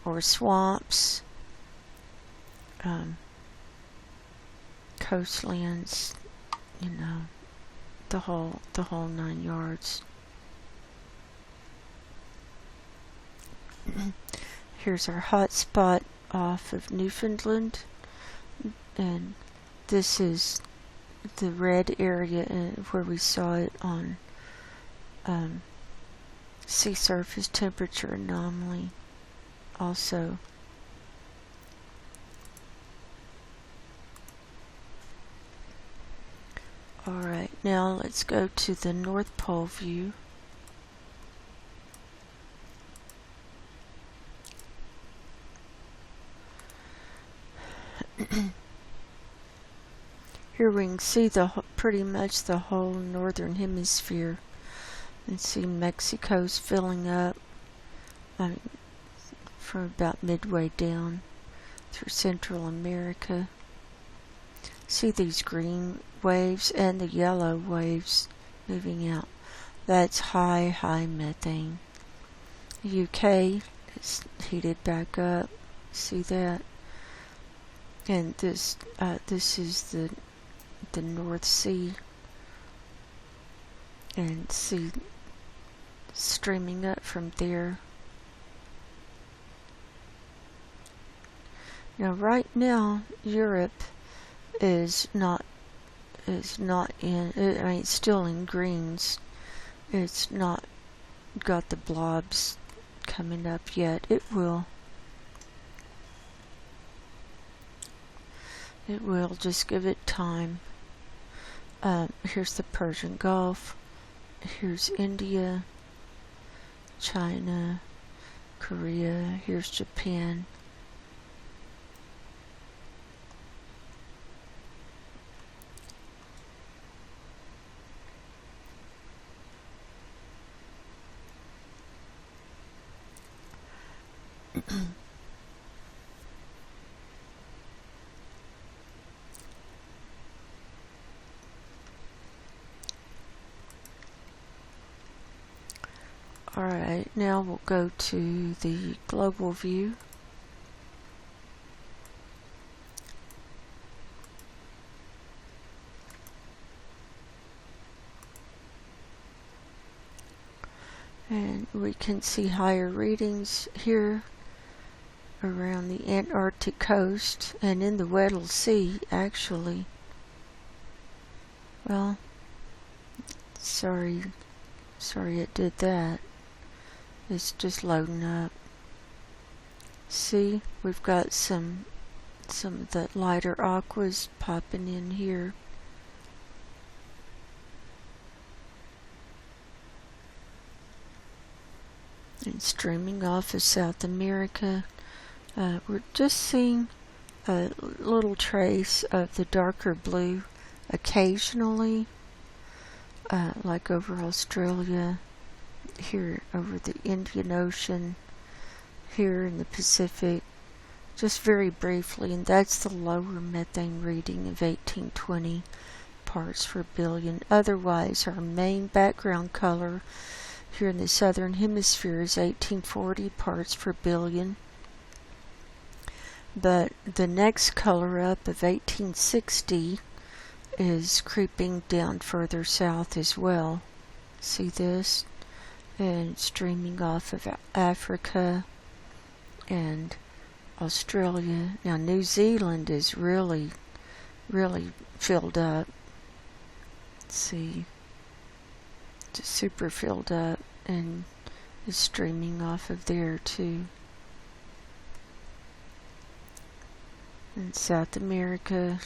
or swamps, coastlands, you know, the whole 9 yards. Here's our hot spot off of Newfoundland, and this is the red area where we saw it on sea surface temperature anomaly also. Alright, now let's go to the North Pole view. Here we can see pretty much the whole northern hemisphere, and see Mexico's filling up from about midway down through Central America. See these green waves and the yellow waves moving out. That's high methane. UK is heated back up. See that? And this is the North Sea, and see streaming up from there. Now right now Europe is not in, I mean, it's still in greens. It's not got the blobs coming up yet. It will. It will, just give it time. Here's the Persian Gulf. Here's India, China, Korea. Here's Japan. Alright, now we'll go to the global view. And we can see higher readings here around the Antarctic coast and in the Weddell Sea, actually. Well, sorry it did that. It's just loading up. See, we've got some of the lighter aquas popping in here. And streaming off of South America. We're just seeing a little trace of the darker blue occasionally, like over Australia, here over the Indian Ocean, here in the Pacific, just very briefly, and that's the lower methane reading of 1820 parts per billion. Otherwise, our main background color here in the southern hemisphere is 1840 parts per billion. But the next color up of 1860 is creeping down further south as well. See this? And streaming off of Africa and Australia. Now New Zealand is really filled up. Let's see. Just super filled up and is streaming off of there too. And South America.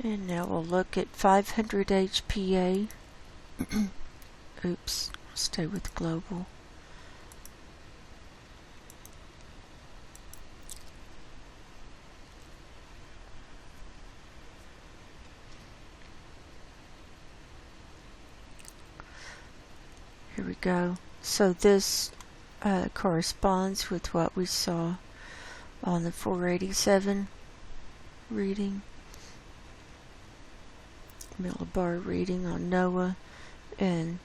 And now we'll look at 500 HPA. Oops, stay with global. Here we go. So this corresponds with what we saw on the 487 reading. Millibar reading on NOAA, and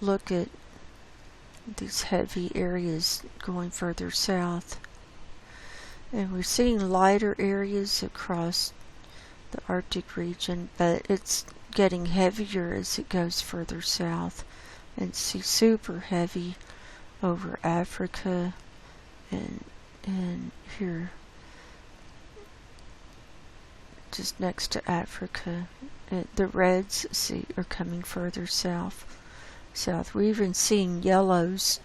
look at these heavy areas going further south, and we're seeing lighter areas across the Arctic region, but it's getting heavier as it goes further south, and see super heavy over Africa and here just next to Africa. The reds, see, are coming further south. We're even seeing yellows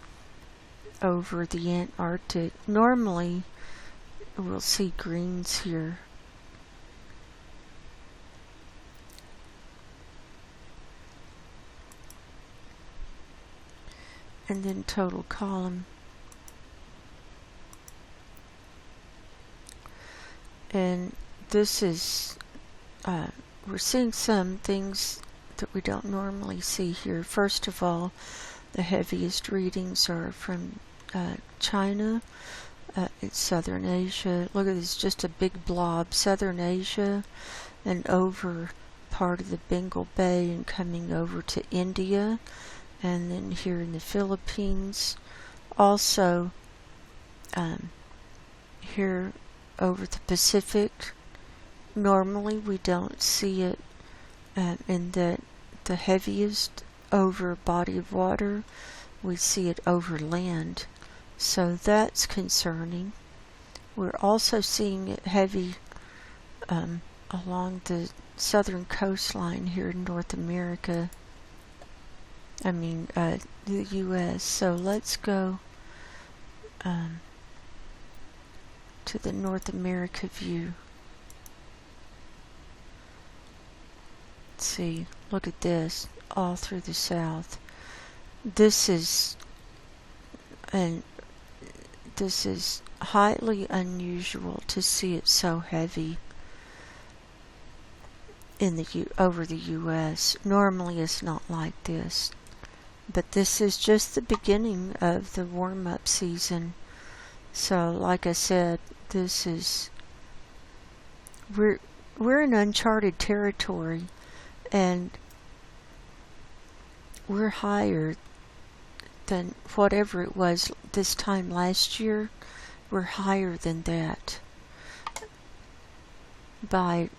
over the Antarctic. Normally, we'll see greens here. And then total column. And this is we're seeing some things that we don't normally see here. First of all, the heaviest readings are from China. It's Southern Asia. Look at this, just a big blob. Southern Asia and over part of the Bengal Bay and coming over to India, and then here in the Philippines. Also, here over the Pacific, normally we don't see it in the heaviest over body of water. We see it over land, so that's concerning. We're also seeing it heavy along the southern coastline here in North America. The U.S. So let's go to the North America view. Let's see, look at this, all through the south. This is highly unusual to see it so heavy in over the U.S. Normally it's not like this, but this is just the beginning of the warm-up season. So, like I said, we're in uncharted territory, and we're higher than whatever it was this time last year. We're higher than that by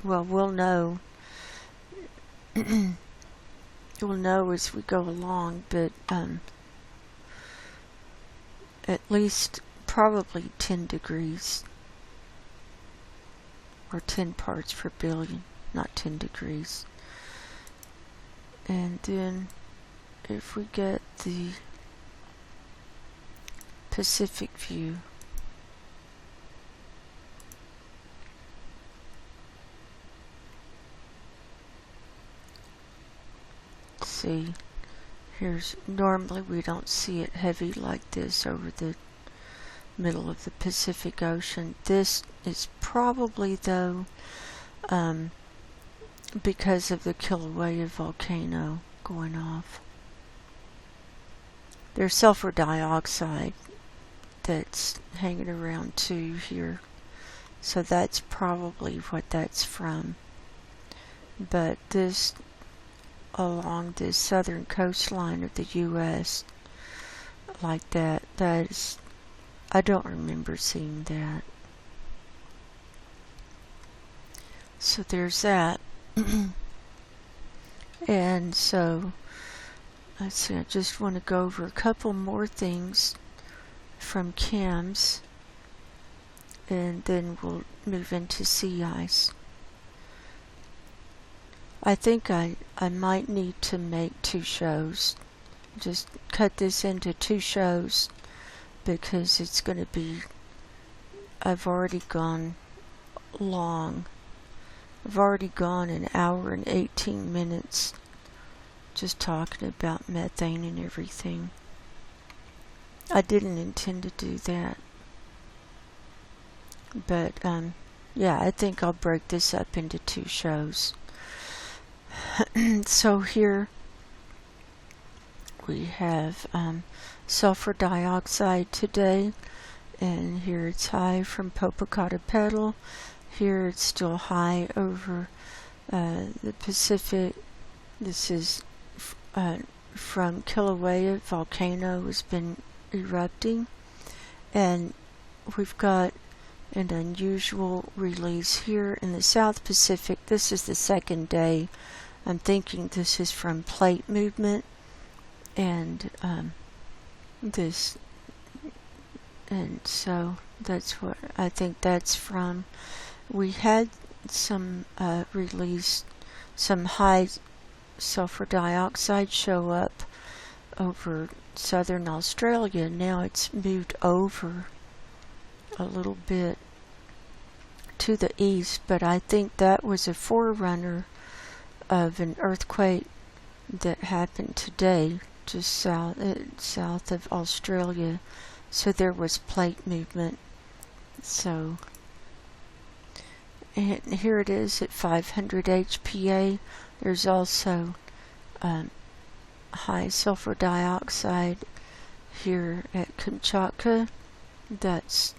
we'll know we'll know as we go along, but at least probably 10 degrees or 10 parts per billion, not 10 degrees. And then if we get the Pacific view, see, normally we don't see it heavy like this over the middle of the Pacific Ocean. This is probably, though, because of the Kilauea volcano going off. There's sulfur dioxide that's hanging around too here, so that's probably what that's from. But this, along the southern coastline of the U.S., like that is, I don't remember seeing that. So there's that. And so, let's see, I just want to go over a couple more things from CAMS, and then we'll move into sea ice. I think I might need to make 2 shows. Just cut this into 2 shows, because it's going to be, I've already gone long. I've already gone an hour and 18 minutes just talking about methane and everything. I didn't intend to do that. But, yeah, I think I'll break this up into 2 shows. So here we have sulfur dioxide today, and here it's high from Popocatépetl. Here it's still high over the Pacific. This is from Kilauea volcano has been erupting, and we've got an unusual release here in the South Pacific. This is the 2nd day. I'm thinking this is from plate movement, and so that's what I think that's from. We had some release, some high sulfur dioxide show up over southern Australia. Now it's moved over a little bit to the east, but I think that was a forerunner of an earthquake that happened today just south of Australia. So there was plate movement. So, and here it is at 500 HPA. There's also high sulfur dioxide here at Kamchatka. That's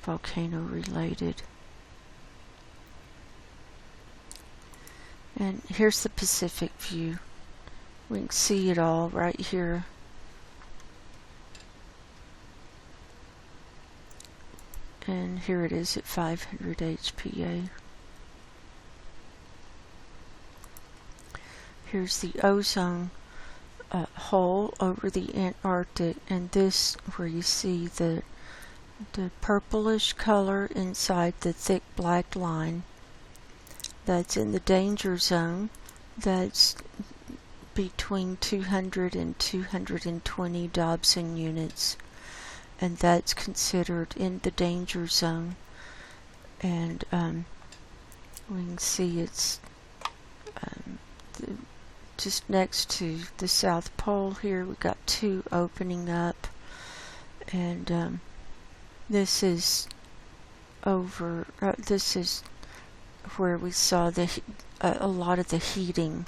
volcano related. And here's the Pacific view. We can see it all right here. And here it is at 500 HPA. Here's the ozone hole over the Antarctic, and this where you see the purplish color inside the thick black line. That's in the danger zone. That's between 200 and 220 Dobson units, and that's considered in the danger zone. And we can see it's just next to the South Pole here. We've got two opening up, and this is over. This is where we saw a lot of the heating,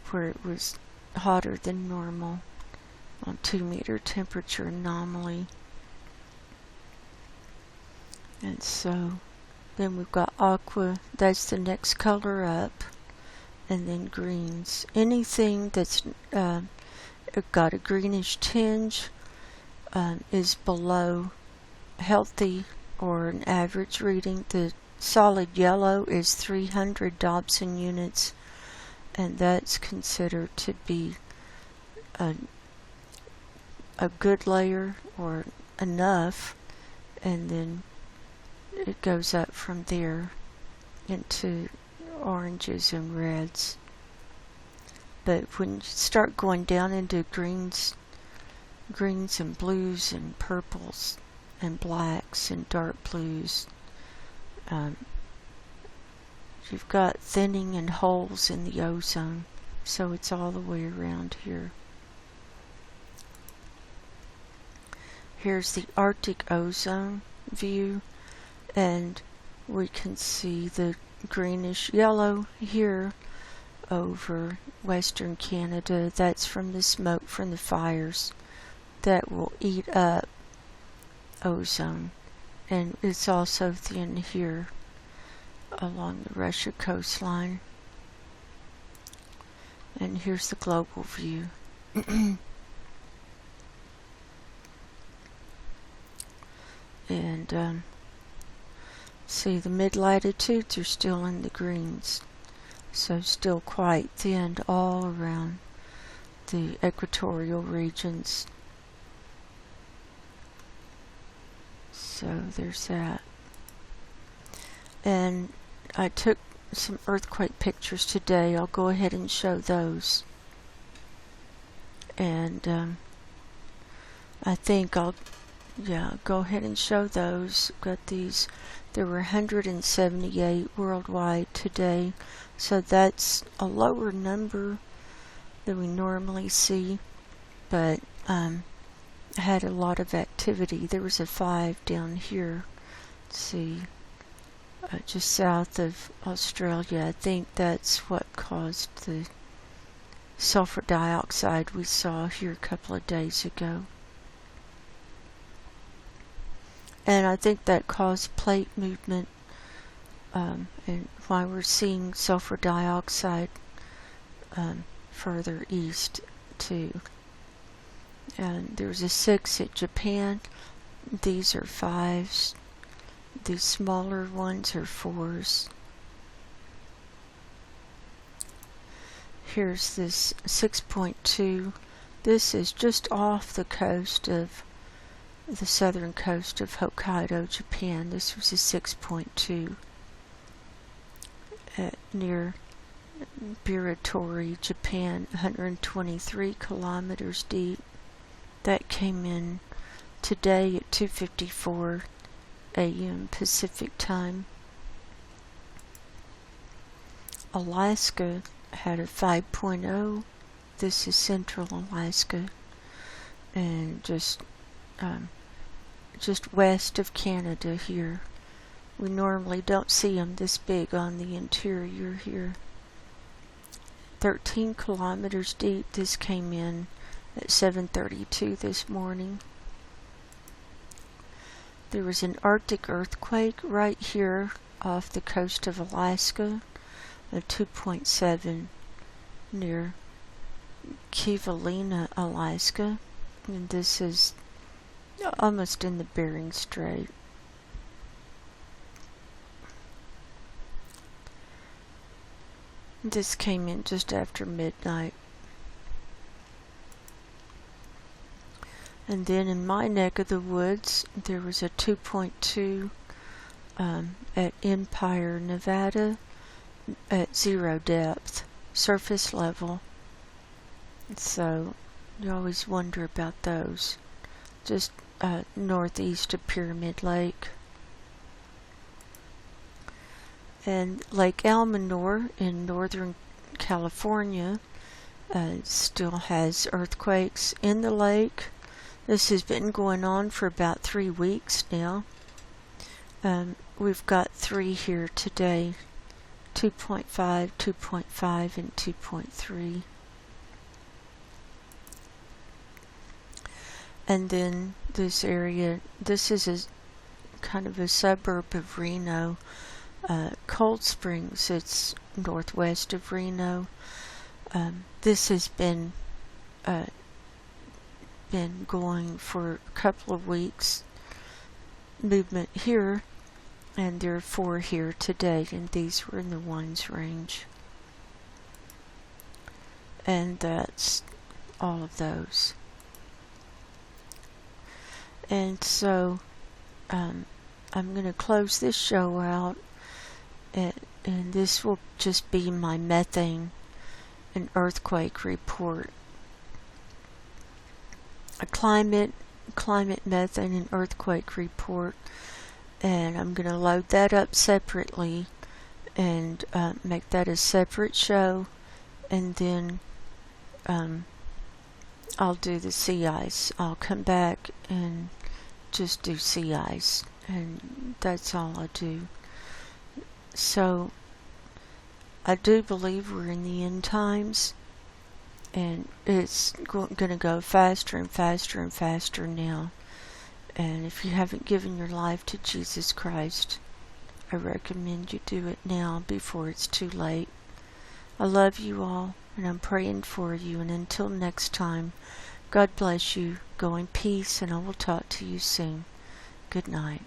where it was hotter than normal on 2-meter temperature anomaly. And so then we've got aqua, that's the next color up, and then greens. Anything that's got a greenish tinge is below healthy or an average reading. The solid yellow is 300 Dobson units, and that's considered to be a good layer or enough, and then it goes up from there into oranges and reds. But when you start going down into greens and blues and purples and blacks and dark blues, you've got thinning and holes in the ozone, so it's all the way around here. Here's the Arctic ozone view, and we can see the greenish yellow here over western Canada. That's from the smoke from the fires that will eat up ozone, and it's also thin here along the Russia coastline. And here's the global view. And see, the mid-latitudes are still in the greens, so still quite thinned all around the equatorial regions. So there's that. And I took some earthquake pictures today. I'll go ahead and show those. And I think I'll go ahead and show those. Got these. There were 178 worldwide today, so that's a lower number than we normally see, but had a lot of activity. There was a 5 down here. Let's see, just south of Australia. I think that's what caused the sulfur dioxide we saw here a couple of days ago. And I think that caused plate movement, and why we're seeing sulfur dioxide further east too. And there's a 6 at Japan. These are 5s. These smaller ones are 4s. Here's this 6.2. This is just off the coast of the southern coast of Hokkaido, Japan. This was a 6.2 near Biratori, Japan, 123 kilometers deep. That came in today at 2:54 a.m. Pacific time. Alaska had a 5.0. This is central Alaska, and just west of Canada here. We normally don't see them this big on the interior here. 13 kilometers deep. This came in at 7:32 this morning. There was an Arctic earthquake right here off the coast of Alaska. a 2.7 near Kivalina, Alaska, and this is almost in the Bering Strait. This came in just after midnight. And then in my neck of the woods, there was a 2.2 at Empire, Nevada, at 0 depth, surface level. So you always wonder about those. Just northeast of Pyramid Lake. And Lake Almanor in northern California still has earthquakes in the lake. This has been going on for about 3 weeks now. We've got 3 here today, 2.5, 2.5, and 2.3. And then this area, this is a kind of a suburb of Reno. Cold Springs, it's northwest of Reno. This has been going for a couple of weeks. Movement here, and there are 4 here today, and these were in the 1s range. And that's all of those. And so I'm going to close this show out, and this will just be my methane and earthquake report. A climate, methane, and earthquake report, and I'm going to load that up separately and make that a separate show, and then I'll do the sea ice. I'll come back and just do sea ice, and that's all I do. So I do believe we're in the end times, and it's going to go faster and faster and faster now. And if you haven't given your life to Jesus Christ, I recommend you do it now before it's too late. I love you all, and I'm praying for you. And until next time, God bless you. Go in peace, and I will talk to you soon. Good night.